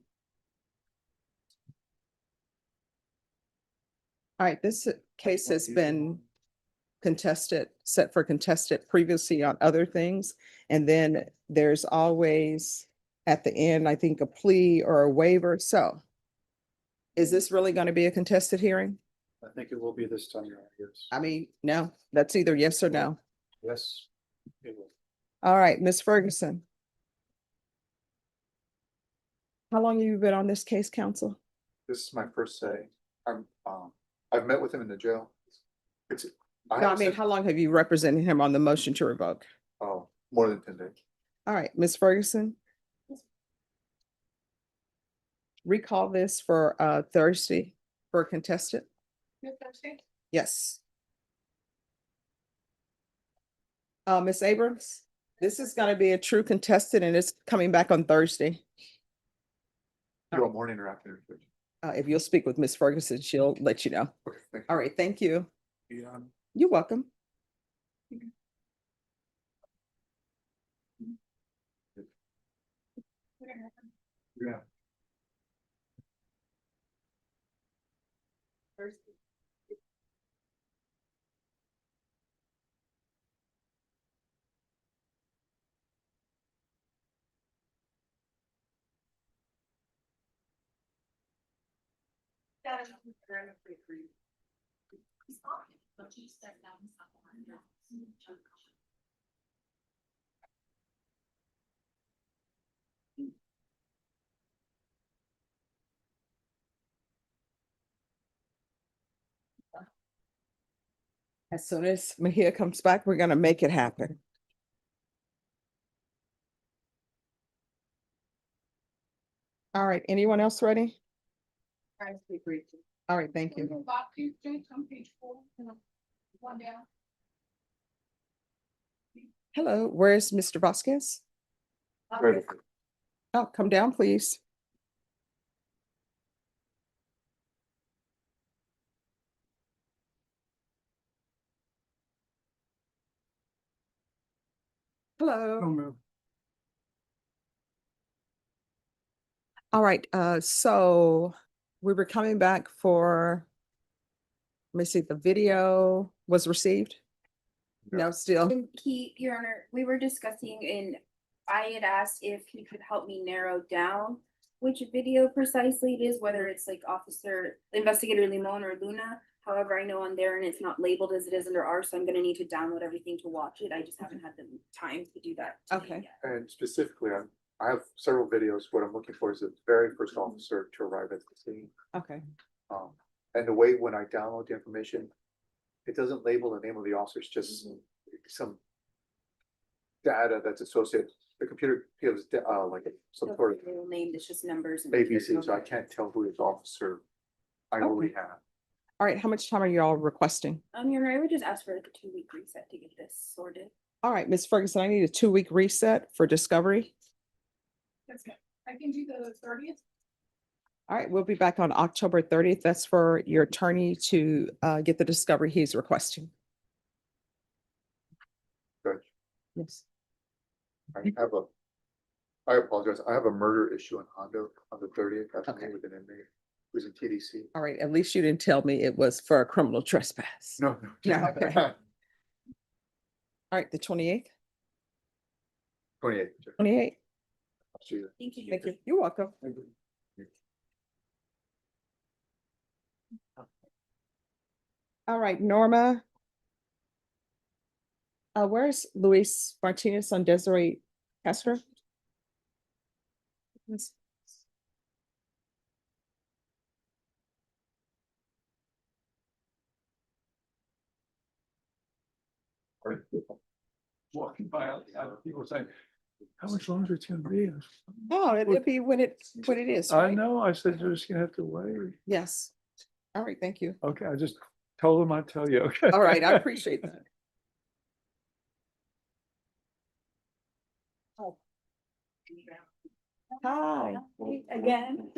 All right, this case has been contested, set for contested previously on other things. And then there's always at the end, I think, a plea or a waiver. So is this really going to be a contested hearing? I think it will be this time, yes. I mean, no, that's either yes or no. Yes. It will. All right, Ms. Ferguson. How long have you been on this case, counsel? This is my first say. I've met with him in the jail. It's, No, I mean, how long have you represented him on the motion to revoke? oh, more than 10 days. All right, Ms. Ferguson. recall this for Thursday for a contestant? Yes, Thursday? Yes. Ms. Abrams, this is gonna be a true contestant and it's coming back on Thursday. You want morning or afternoon? If you'll speak with Ms. Ferguson, she'll let you know. Okay, thank you. All right, thank you. Yeah. You're welcome. Yeah. As soon as Mahia comes back, we're gonna make it happen. All right, anyone else ready? All right, thank you. Bob Tuesday, on page 4, one down. Hello, where's Mr. Vasquez? Ready. Oh, come down, please. Hello. All right, so we were coming back for, let me see, the video was received? No, still. Your Honor, we were discussing and I had asked if he could help me narrow down which video precisely it is, whether it's like Investigator Limon or Luna. However, I know on there and it's not labeled as it is under ours, so I'm gonna need to download everything to watch it. I just haven't had the time to do that. today Okay. yet. And specifically, I have several videos. What I'm looking for is the very first officer to arrive at the scene. Okay, And the way when I download the information, it doesn't label the name of the officer, it's just some data that's associated. The computer gives like some So sort of the real name, it's just numbers and. ABC, so I can't tell who this officer I already have. all right, how much time are you all requesting? Your Honor, I would just ask for like a 2-week reset to get this sorted. All right, Ms. Ferguson, I need a 2-week reset for discovery. That's good. I can do the 30th. All right, we'll be back on October 30th. That's for your attorney to get the discovery he's requesting. Good. Yes. I apologize, I have a murder issue in Hondo on the 30th. I have to Okay. meet with an inmate who's in TDC. All right, at least you didn't tell me it was for a criminal trespass. No. No, okay. All right, the 28th, 28th. 28th. I'll see you. Thank you. Thank you. You're welcome. All right, Norma. Where's Luis Martinez on Desiree Castro? Yes. Walking by, people saying, how much longer it's gonna be? Oh, it'll be when it is, I right? know, I said, you're just gonna have to wait. Yes. All right, thank you. Okay, I just told them I'd tell you, okay? All right, I appreciate that. Hi. Again.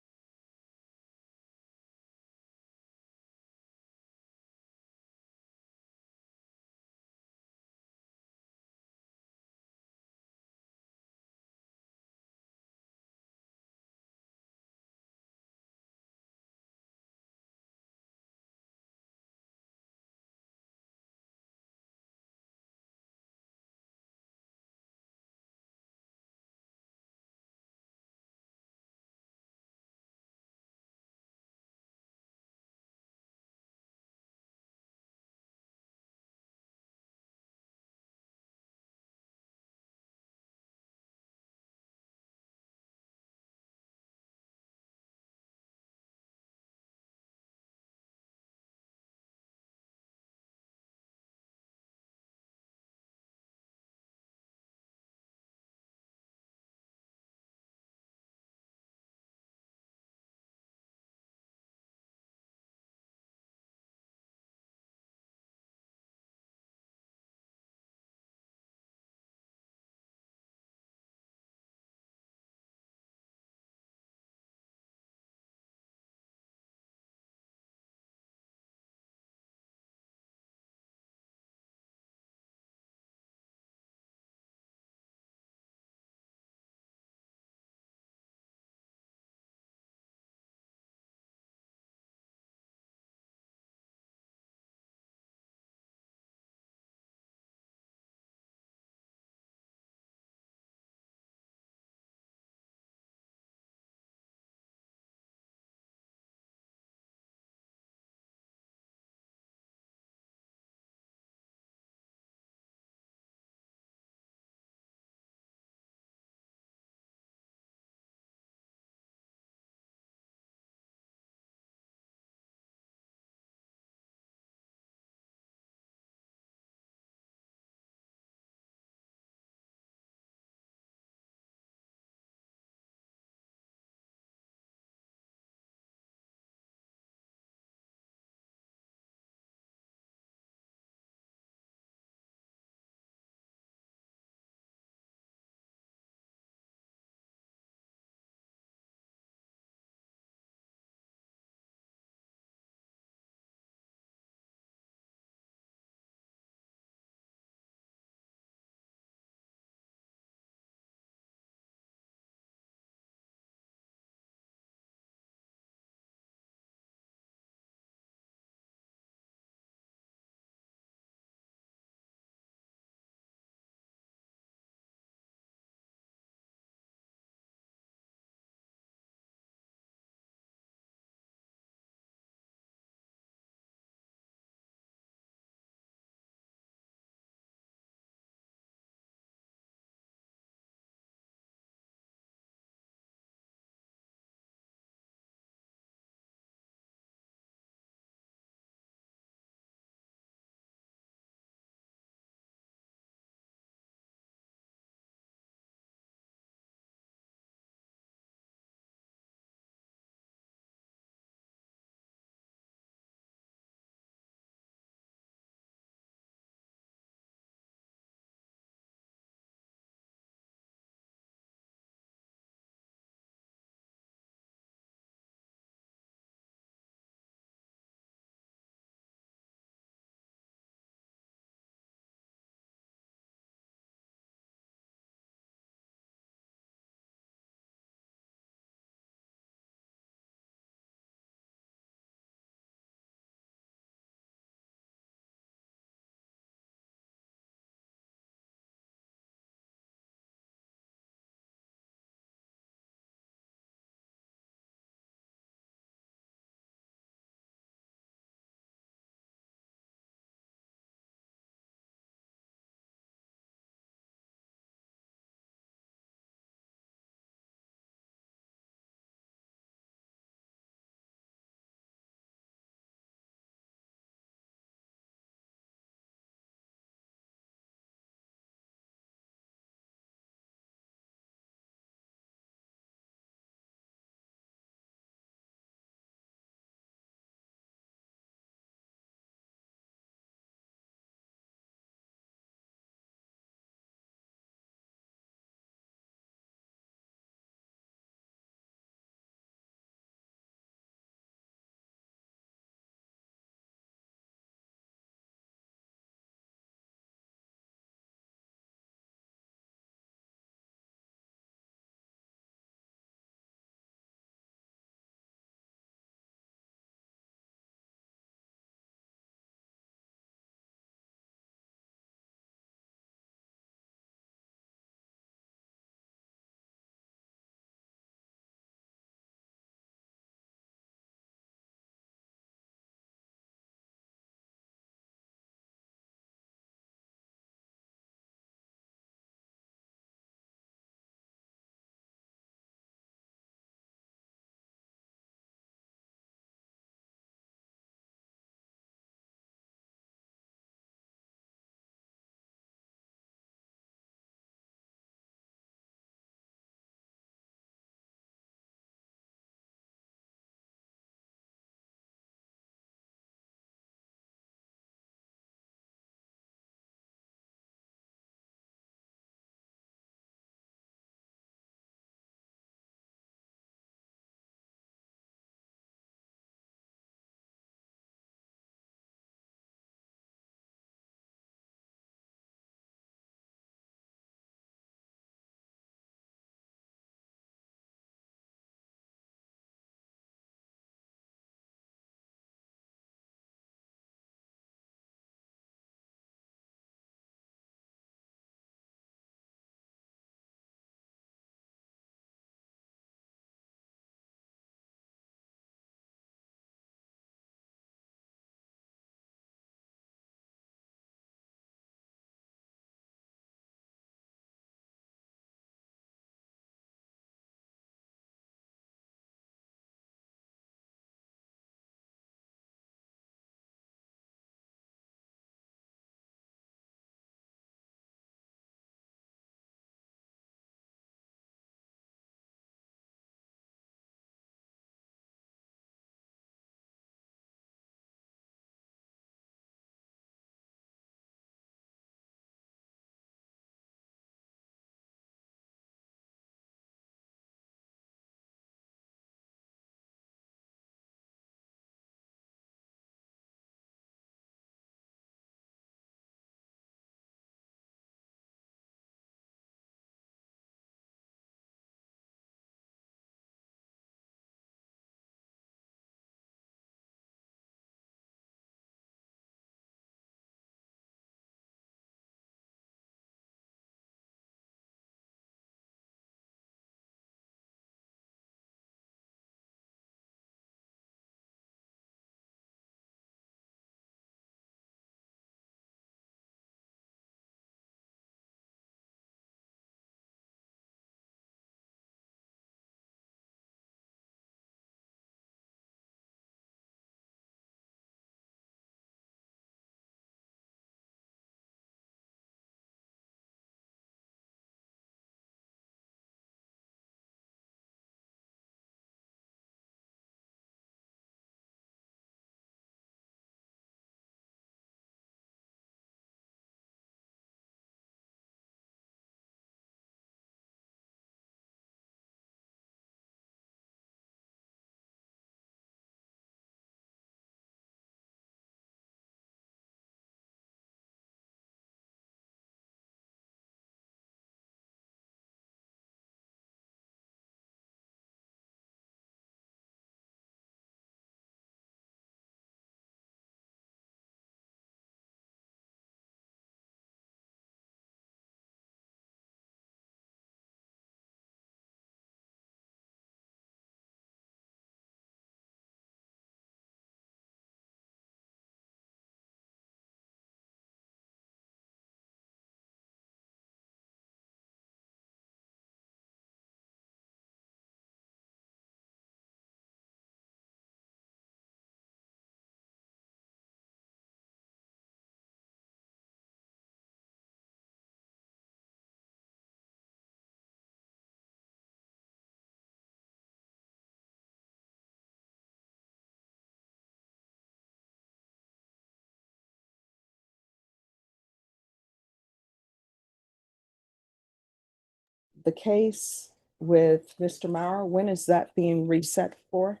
the case with Mr. Mauer, when is that being reset for?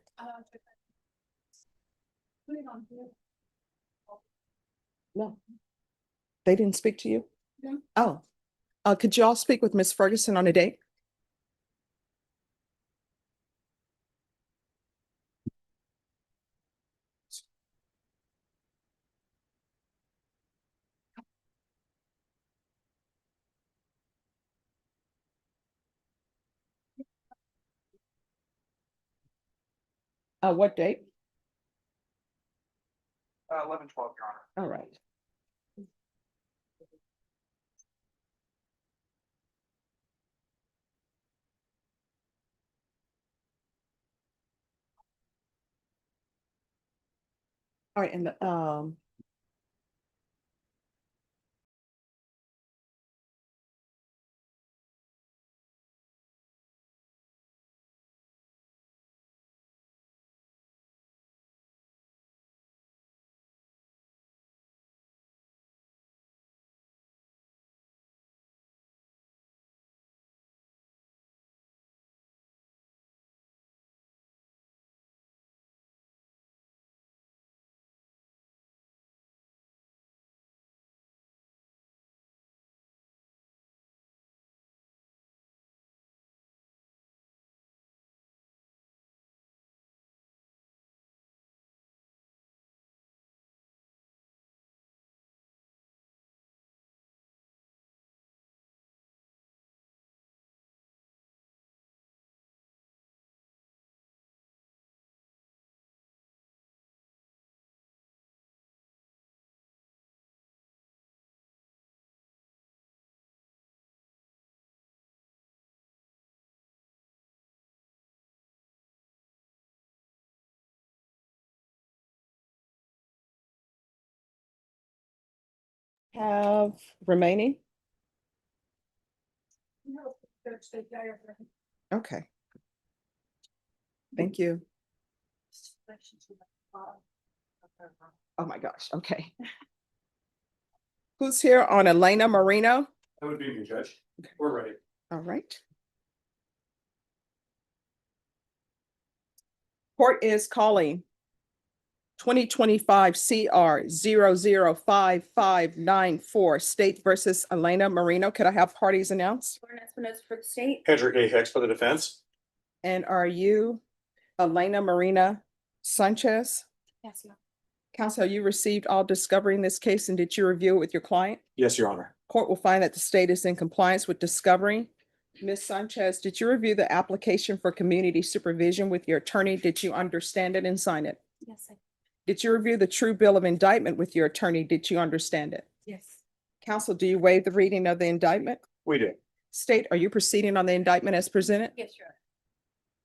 Put it on here. No. They didn't speak to you? No. Oh, could you all speak with Ms. Ferguson on a date? What date? 11/12, Your Honor. All right. All right, and have remaining? No, there's the diagram. Okay. Thank you. Oh my gosh, okay. Who's here on Elena Marino? That would be me, Judge. We're ready. All right. Court is calling 2025 CR 005594 State versus Elena Marino. Could I have parties announced? Lauren Espinosa for the state. Hedrick A. Hicks for the defense. And are you Elena Marina Sanchez? Yes, ma'am. Counsel, you received all discovery in this case and did you review it with your client? Yes, Your Honor. Court will find that the state is in compliance with discovery. Ms. Sanchez, did you review the application for community supervision with your attorney? Did you understand it and sign it? Yes, I, Did you review the true bill of indictment with your attorney? Did you understand it? yes. Counsel, do you waive the reading of the indictment? We do. State, are you proceeding on the indictment as presented? Yes, Your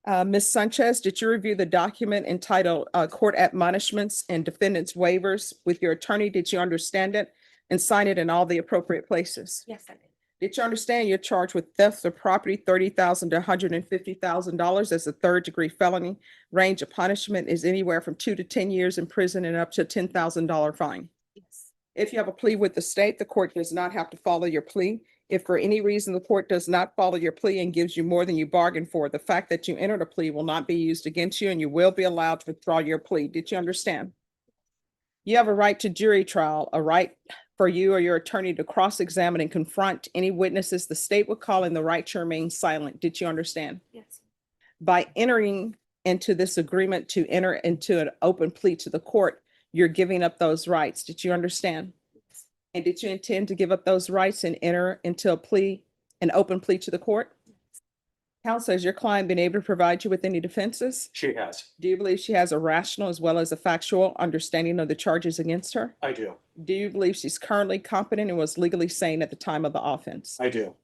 Honor. Ms. Sanchez, did you review the document entitled Court Admonishments and Defendants Waivers with your attorney? Did you understand it and sign it in all the appropriate places? Yes, I did. Did you understand you're charged with theft of property, $30,000 to $150,000 as a third-degree felony? Range of punishment is anywhere from 2 to 10 years in prison and up to a $10,000 fine. Yes. If you have a plea with the state, the court does not have to follow your plea. If for any reason the court does not follow your plea and gives you more than you bargained for, the fact that you entered a plea will not be used against you and you will be allowed to withdraw your plea. Did you understand? You have a right to jury trial, a right for you or your attorney to cross-examine and confront any witnesses the state would call in, the right to remain silent. Did you understand? Yes. By entering into this agreement to enter into an open plea to the court, you're giving up those rights. Did you understand? And did you intend to give up those rights and enter into a plea, an open plea to the court? Counsel, has your client been able to provide you with any defenses? She has. Do you believe she has a rational as well as a factual understanding of the charges against her? I do. Do you believe she's currently competent and was legally sane at the time of the offense? I do.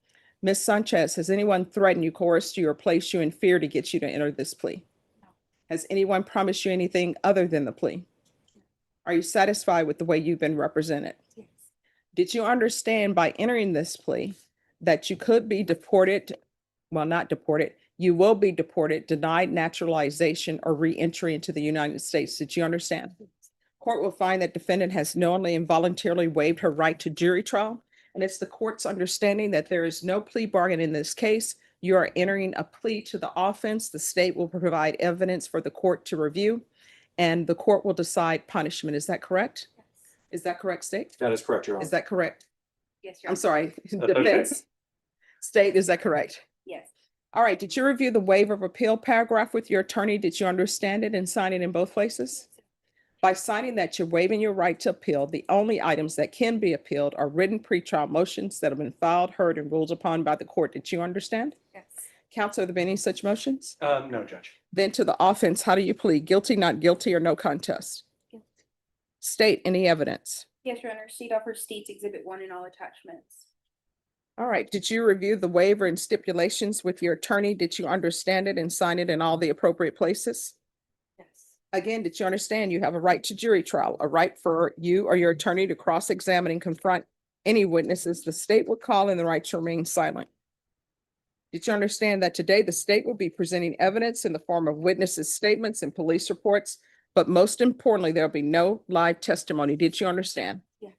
Ms. Sanchez, has anyone threatened you, coerced you, or placed you in fear to get you to enter this plea? No. Has anyone promised you anything other than the plea? Are you satisfied with the way you've been represented? Yes. Did you understand by entering this plea that you could be deported? Well, not deported. You will be deported, denied naturalization, or re-entry into the United States. Did you understand? Court will find that defendant has knowingly and voluntarily waived her right to jury trial. And it's the court's understanding that there is no plea bargain in this case. You are entering a plea to the offense. The state will provide evidence for the court to review, and the court will decide punishment. Is that correct? Is that correct, state? That is correct, Your Honor. Is that correct? Yes, Your I'm Honor. sorry, Okay. defense. State, is that correct? Yes. All right, did you review the waiver of appeal paragraph with your attorney? Did you understand it and sign it in both places? By signing that, you're waiving your right to appeal. The only items that can be appealed are written pretrial motions that have been filed, heard, and ruled upon by the court. Did you understand? Yes. Counsel, have there been any such motions? No, Judge. Then to the offense, how do you plead? Guilty, not guilty, or no contest? Guilty. State, any evidence? Yes, Your Honor. State offers states exhibit 1 in all attachments. All right, did you review the waiver and stipulations with your attorney? Did you understand it and sign it in all the appropriate places? Yes. Again, did you understand you have a right to jury trial, a right for you or your attorney to cross-examine and confront any witnesses the state would call, and the right to remain silent? Did you understand that today the state will be presenting evidence in the form of witnesses' statements and police reports, but most importantly, there'll be no live testimony? Did you understand? Yes.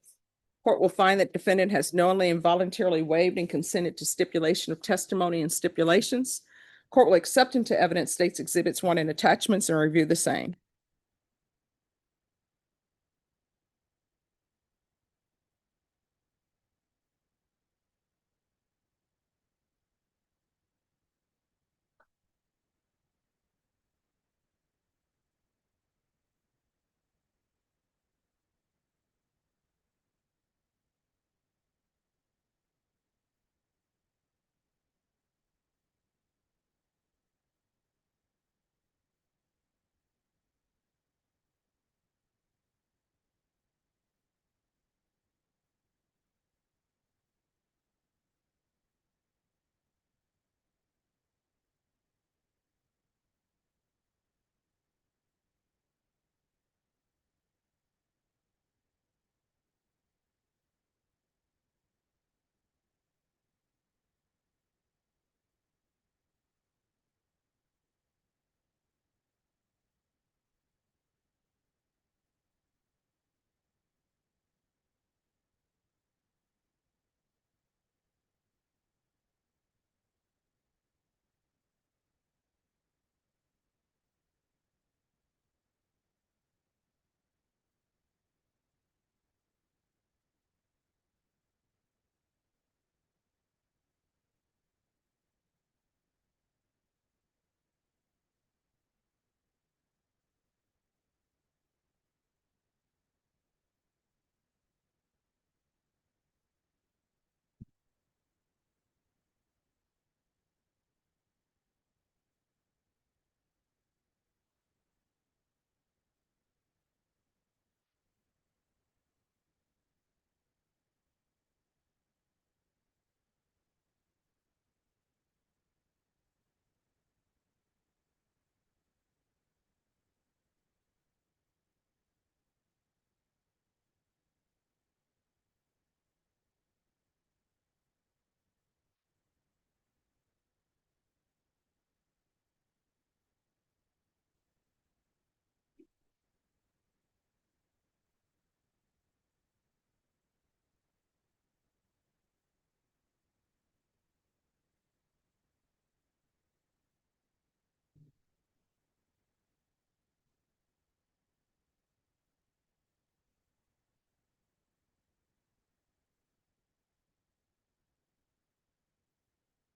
Court will find that defendant has knowingly and voluntarily waived and consented to stipulation of testimony and stipulations. Court will accept into evidence states exhibits 1 and attachments and review the same.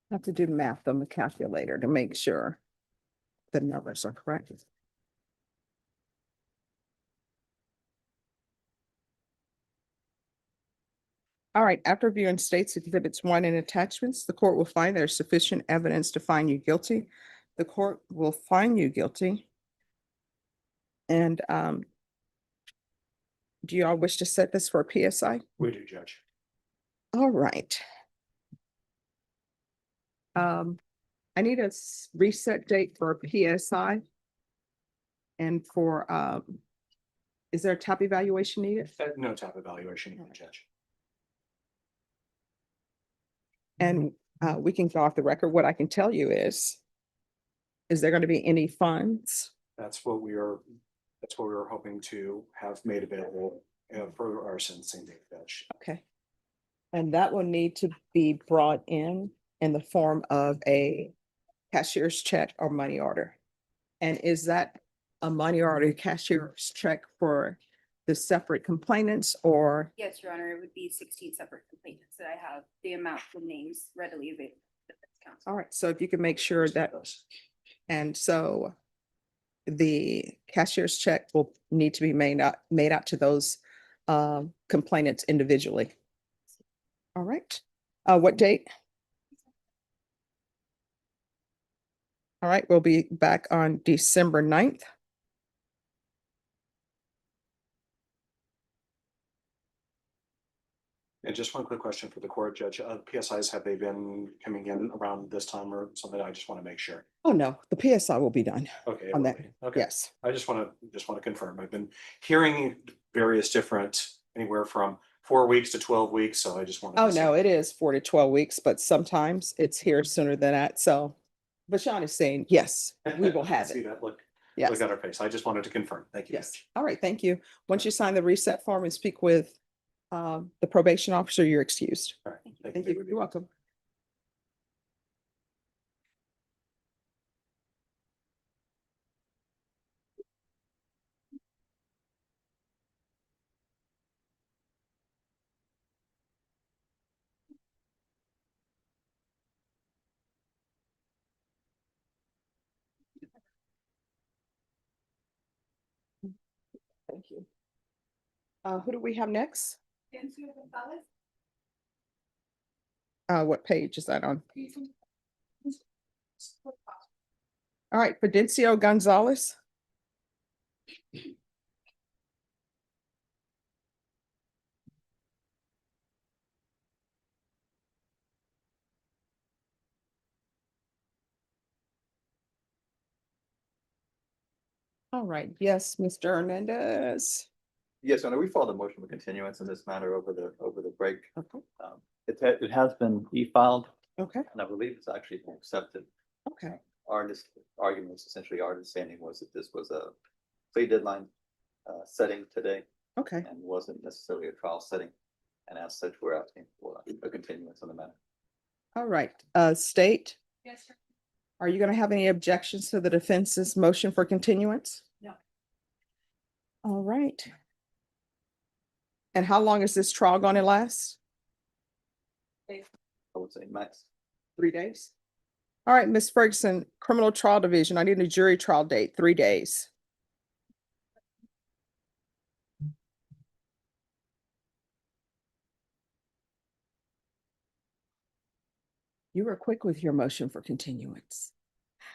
I have to do math on the calculator to make sure the numbers are correct. All right, after reviewing states exhibits 1 and attachments, the court will find there's sufficient evidence to find you guilty. The court will find you guilty. And do you all wish to set this for a PSI? We do, Judge. All right. I need a reset date for a PSI. And for, is there a top evaluation needed? No type of evaluation, Judge. And we can go off the record. What I can tell you is there going to be any funds? That's what we are hoping to have made available for our sentencing date, Judge. Okay. And that will need to be brought in the form of a cashier's check or money order. And is that a money order cashier's check for the separate complainants or? Yes, Your Honor, it would be 16 separate complainants that I have the amount of names readily available. to the defense counsel. All right, so if you can make sure that, and so the cashier's check will need to be made out to those complainants individually. All right, what date? All right, we'll be back on December 9th. And just one quick question for the court, Judge. PSIs, have they been coming in around this time or something? I just want to make sure. Oh, no, the PSI will be done Okay. on that. Okay. Yes. I just want to confirm. I've been hearing various different, anywhere from 4 weeks to 12 weeks. So I just want to. Oh, no, it is 4 to 12 weeks, but sometimes it's here sooner than that. So Bashan is saying, yes, we will have See it. that look Yes, at our face. I just wanted to confirm. Thank you. yes. All right, thank you. Once you sign the reset form and speak with the probation officer, you're excused. All right. Thank you. You're welcome. Thank you. Who do we have next? What page is that on? All right, Fidencio Gonzalez. All right, yes, Mr. Hernandez. Yes, and we filed a motion for continuance in this matter over the break. Okay, It has been e-filed, okay, and I believe it's actually been accepted. okay. Our arguments, essentially our understanding was that this was a plea deadline setting today Okay, and wasn't necessarily a trial setting. And as such, we're asking for a continuance on the matter. all right, State, Yes, sir. are you gonna have any objections to the defense's motion for continuance? No. All right. And how long is this trial gonna last? I would say max. 3 days? All right, Ms. Ferguson, Criminal Trial Division, I need a jury trial date, 3 days. You were quick with your motion for continuance.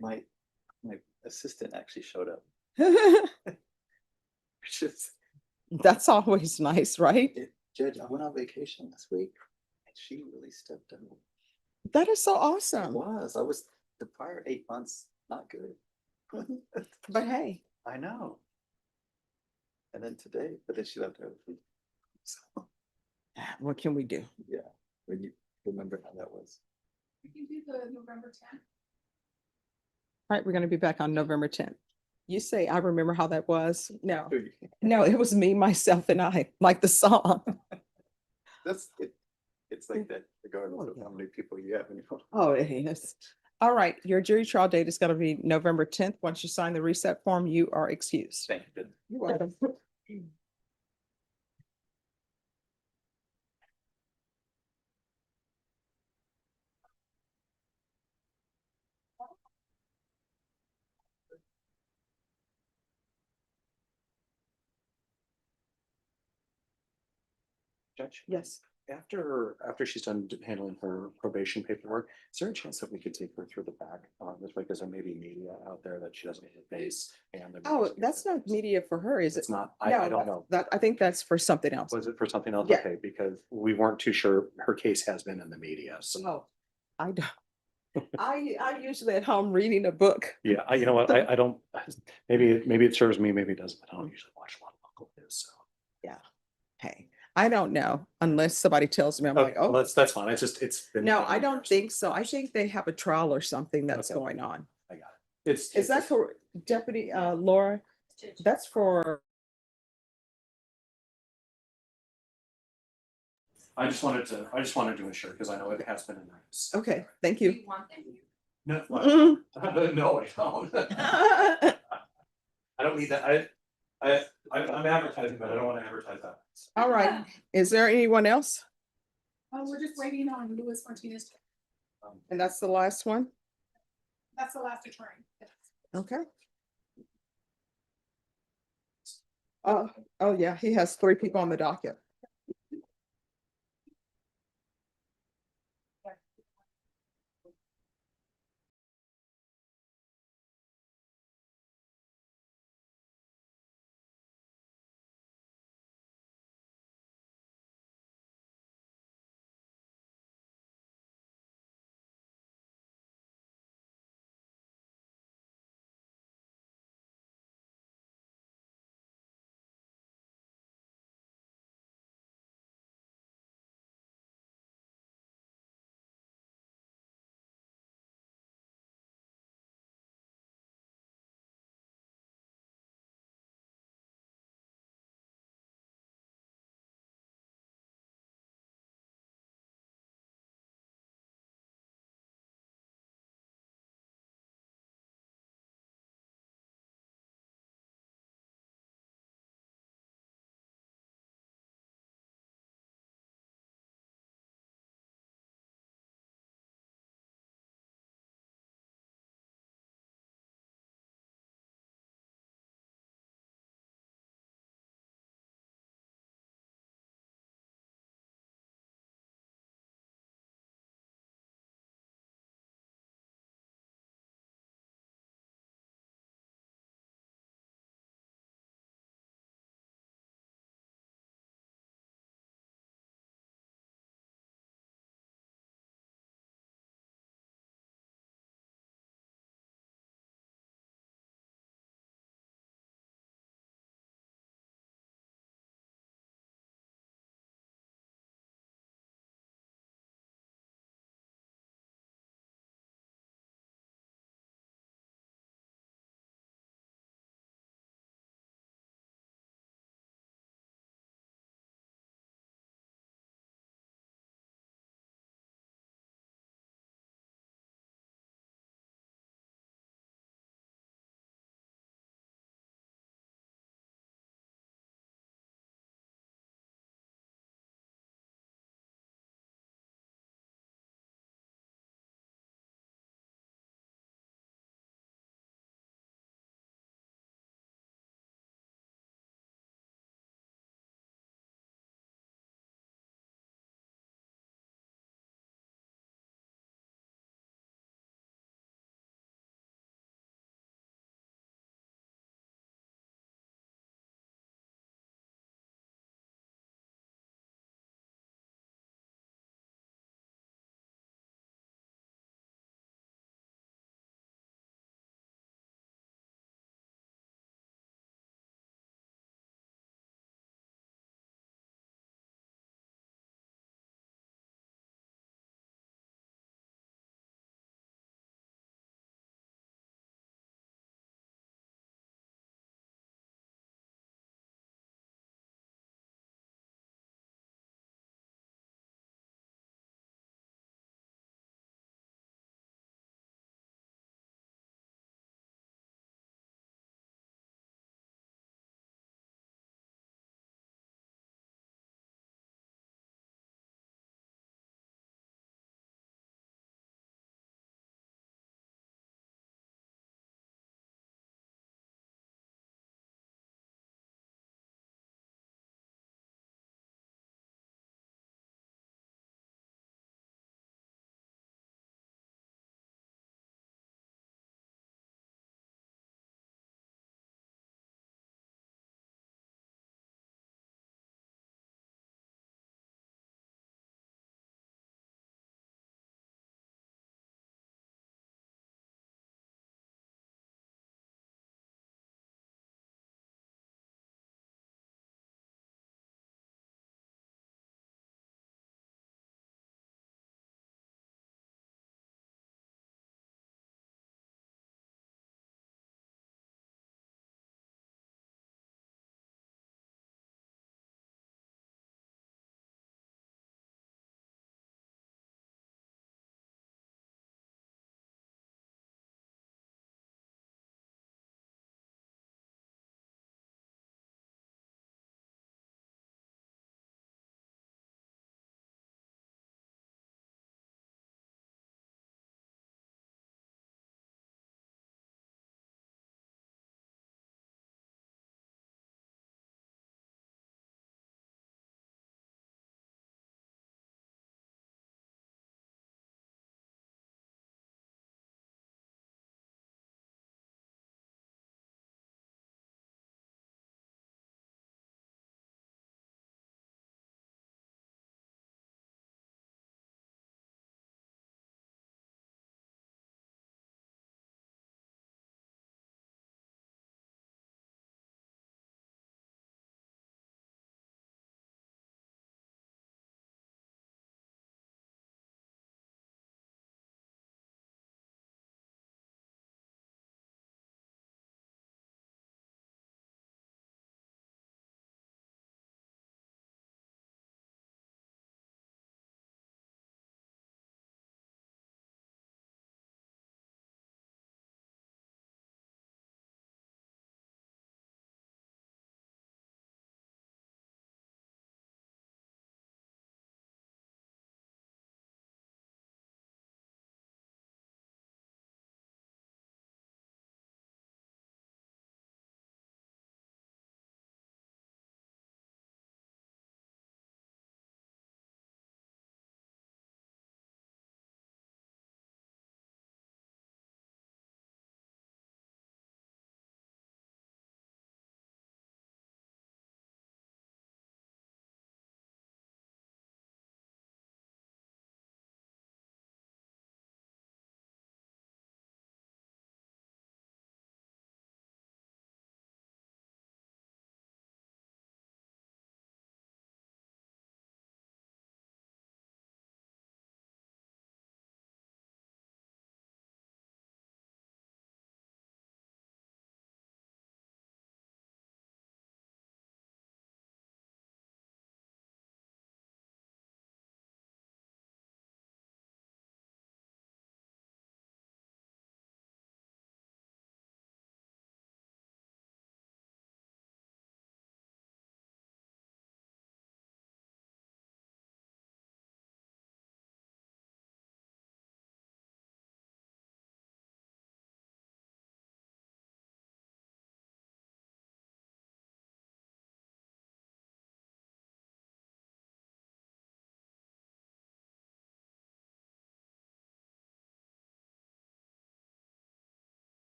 My assistant actually showed up. Which is, That's always nice, right? Judge, I went on vacation last week and she really stepped up. That is so I awesome. was the prior 8 months, not good. But hey, I know. And then today, but then she left early. So, what can we do? yeah, when you remember how that was. We can do the November 10th. All right, we're gonna be back on November 10th. You say, I remember how that was? No, no, it was me, myself, and I, like the song. That's it. It's like that regardless of how many people you have in your. Oh, it is. All right, your jury trial date is gonna be November 10th. Once you sign the reset form, you are excused. Thank you. You're welcome. Judge, Yes. after she's done handling her probation paperwork, is there a chance that we could take her through the back? This way, because there may be media out there that she doesn't face. And Oh, that's not media for her, is it? It's not, I No, don't know. That, I think that's for something else. Was it for something else? Yeah. Okay, because we weren't too sure. Her case has been in the media, so. Oh, I don't. I usually at home reading a book. Yeah, you know what, I don't, maybe it serves me, maybe it doesn't. I don't usually watch a lot of local news, so. Yeah. Hey, I don't know unless somebody tells me. I'm like, Well, oh, that's fine. It's been. no, I don't think so. I think they have a trial or something that's Okay. going on. I got it. Is that for Deputy Laura? That's for I just wanted to assure, because I know it has been announced. Okay, thank you. We want them. No, Mhm. no, I don't. I don't need that. I'm advertising, but I don't want to advertise that. All right, is there anyone else? We're just waiting on Louis Martinez. And that's the last one? That's the last attorney. Okay. Oh yeah, he has 3 people on the docket.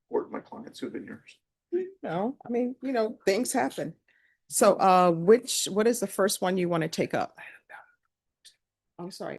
support my clients who've been yours. No, I mean, things happen. So, what is the first one you want to take up? I'm sorry.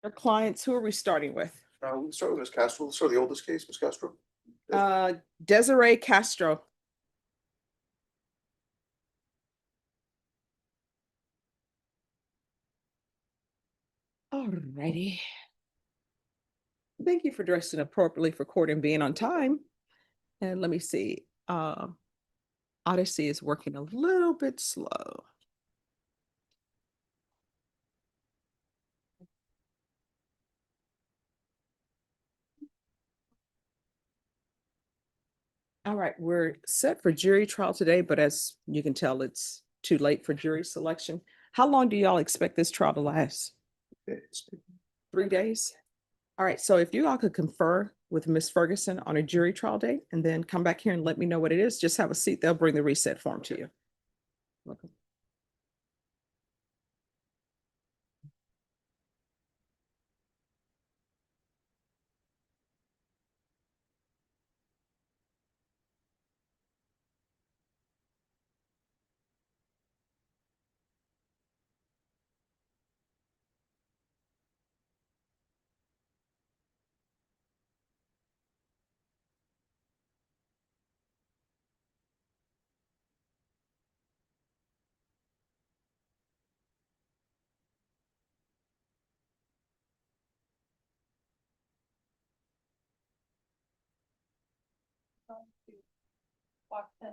Our clients, who are we starting with? We'll start with Ms. Castro. Let's start with the oldest case, Ms. Castro. Desiree Castro. Alrighty. Thank you for dressing appropriately for court and being on time. And let me see, Odyssey is working a little bit slow. All right, we're set for jury trial today, but as you can tell, it's too late for jury selection. How long do y'all expect this trial to last? 3 days? All right, so if you all could confer with Ms. Ferguson on a jury trial date and then come back here and let me know what it is, just have a seat. They'll bring the reset form to you. Welcome. Walk to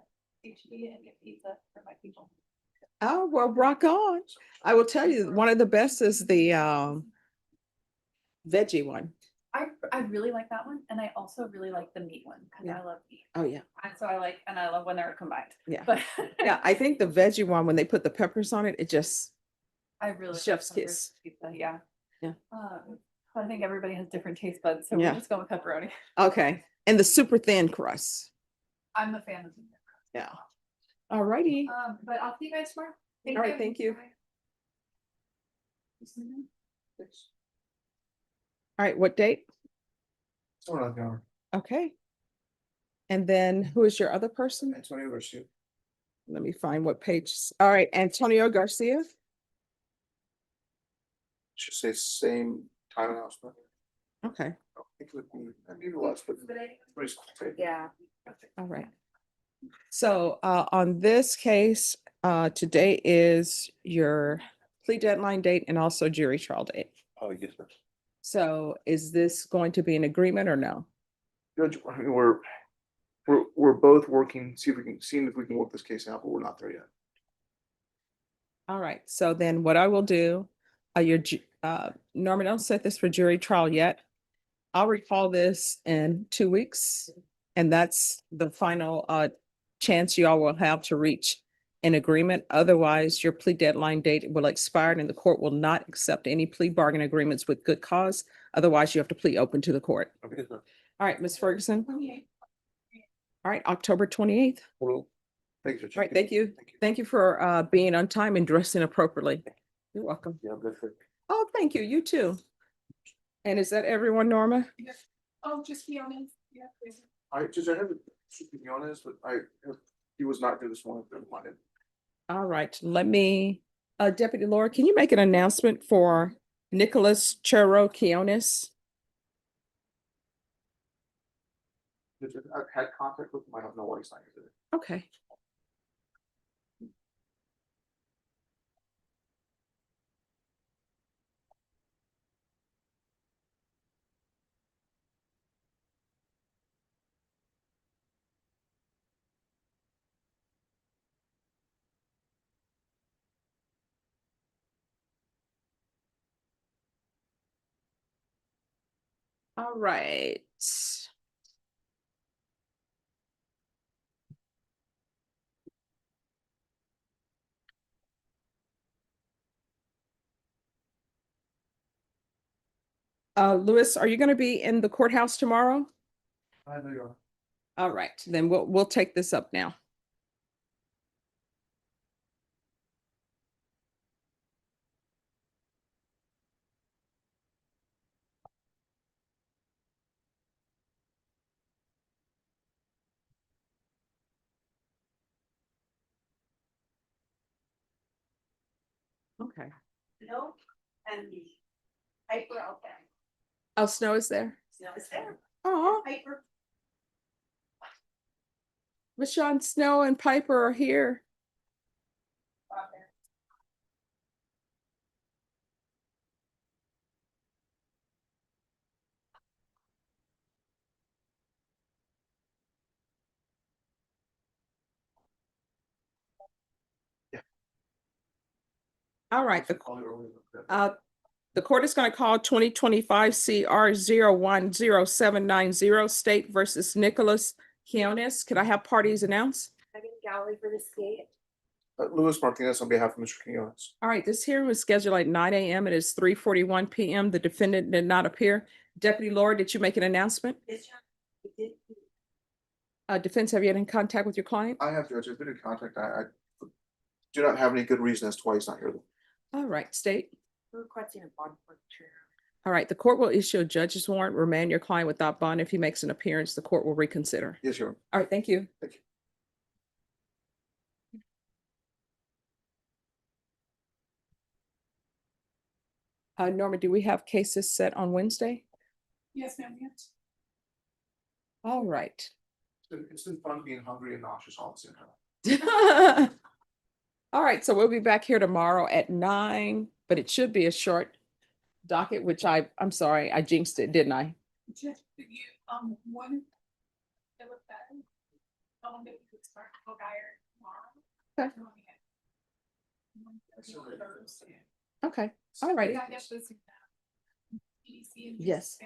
HB and get pizza for my people. Oh, well, rock on. I will tell you, one of the best is the veggie one. I really like that one, and I also really like the meat one, because Yeah. I love meat. Oh, yeah. And so I love when they're combined. Yeah. But Yeah, I think the veggie one, when they put the peppers on it, it just, I really like chef's pepperoni kiss. pizza, yeah. Yeah. I think everybody has different taste buds, so Yeah. we're just going with pepperoni. Okay. And the super thin crust. I'm a fan of the Yeah. All righty. but I'll see you guys tomorrow. All right, thank you. All right, what date? Okay. And then who is your other person? Antonio Garcia. Let me find what page. All right, Antonio Garcia. Should say same time announcement. Okay, I think it would be, maybe less, but. Yeah. all right. So on this case, today is your plea deadline date and also jury trial date. Oh, yes, sir. So is this going to be an agreement or no? Judge, I mean, we're both working, see if we can work this case out, but we're not there yet. All right, so then what I will do, Norman, don't set this for jury trial yet. I'll recall this in 2 weeks, and that's the final chance you all will have to reach an agreement. Otherwise, your plea deadline date will expire and the court will not accept any plea bargain agreements with good cause. Otherwise, you have to plea open to the court. Okay, sir. All right, Ms. Ferguson. All right, October 28th. Thanks, Judge. All right, thank you. Thank you for being on time and dressing appropriately. You're welcome. Yeah, that's it. Oh, thank you. You too. And is that everyone, Norma? Oh, just be honest. Yeah, please. I have to be honest, but he was not here this morning, but I wanted. All right, let me, Deputy Laura, can you make an announcement for Nicholas Churro Quiones? I've had contact with him, I don't know why he's not here today. Okay. All right. Louis, are you going to be in the courthouse tomorrow? I know you are. All right, then we'll take this up now. Okay. No, and Piper out there. Oh, Snow is there? Snow is there. Oh, Piper. Michonne, Snow and Piper are here. Out there. All right, the court is going to call 2025 CR 010790 State versus Nicholas Quinones. Could I have parties announced? Megan Galley for the state. Luis Martinez on behalf of Mr. Quinones. All right, this hearing was scheduled at 9 a.m. It is 3:41 p.m. The defendant did not appear. Deputy Laura, did you make an announcement? Defense, have you had in contact with your client? I have, Judge, I've been in contact. I do not have any good reason as to why he's not here. All right, state. Requesting a bond for the chair. All right, the court will issue a judge's warrant, remand your client without bond. If he makes an appearance, the court will reconsider. Yes, Your Honor. All right, thank you. Thank you. Norma, do we have cases set on Wednesday? Yes, ma'am, yes. All right. It's been fun being hungry and nauseous all at the same time. All right, so we'll be back here tomorrow at 9, but it should be a short docket, which I'm sorry, I jinxed it, didn't I? Just you, one. It was better. Maybe we could start to tomorrow. Okay. Okay, all righty. I guess this. Yes.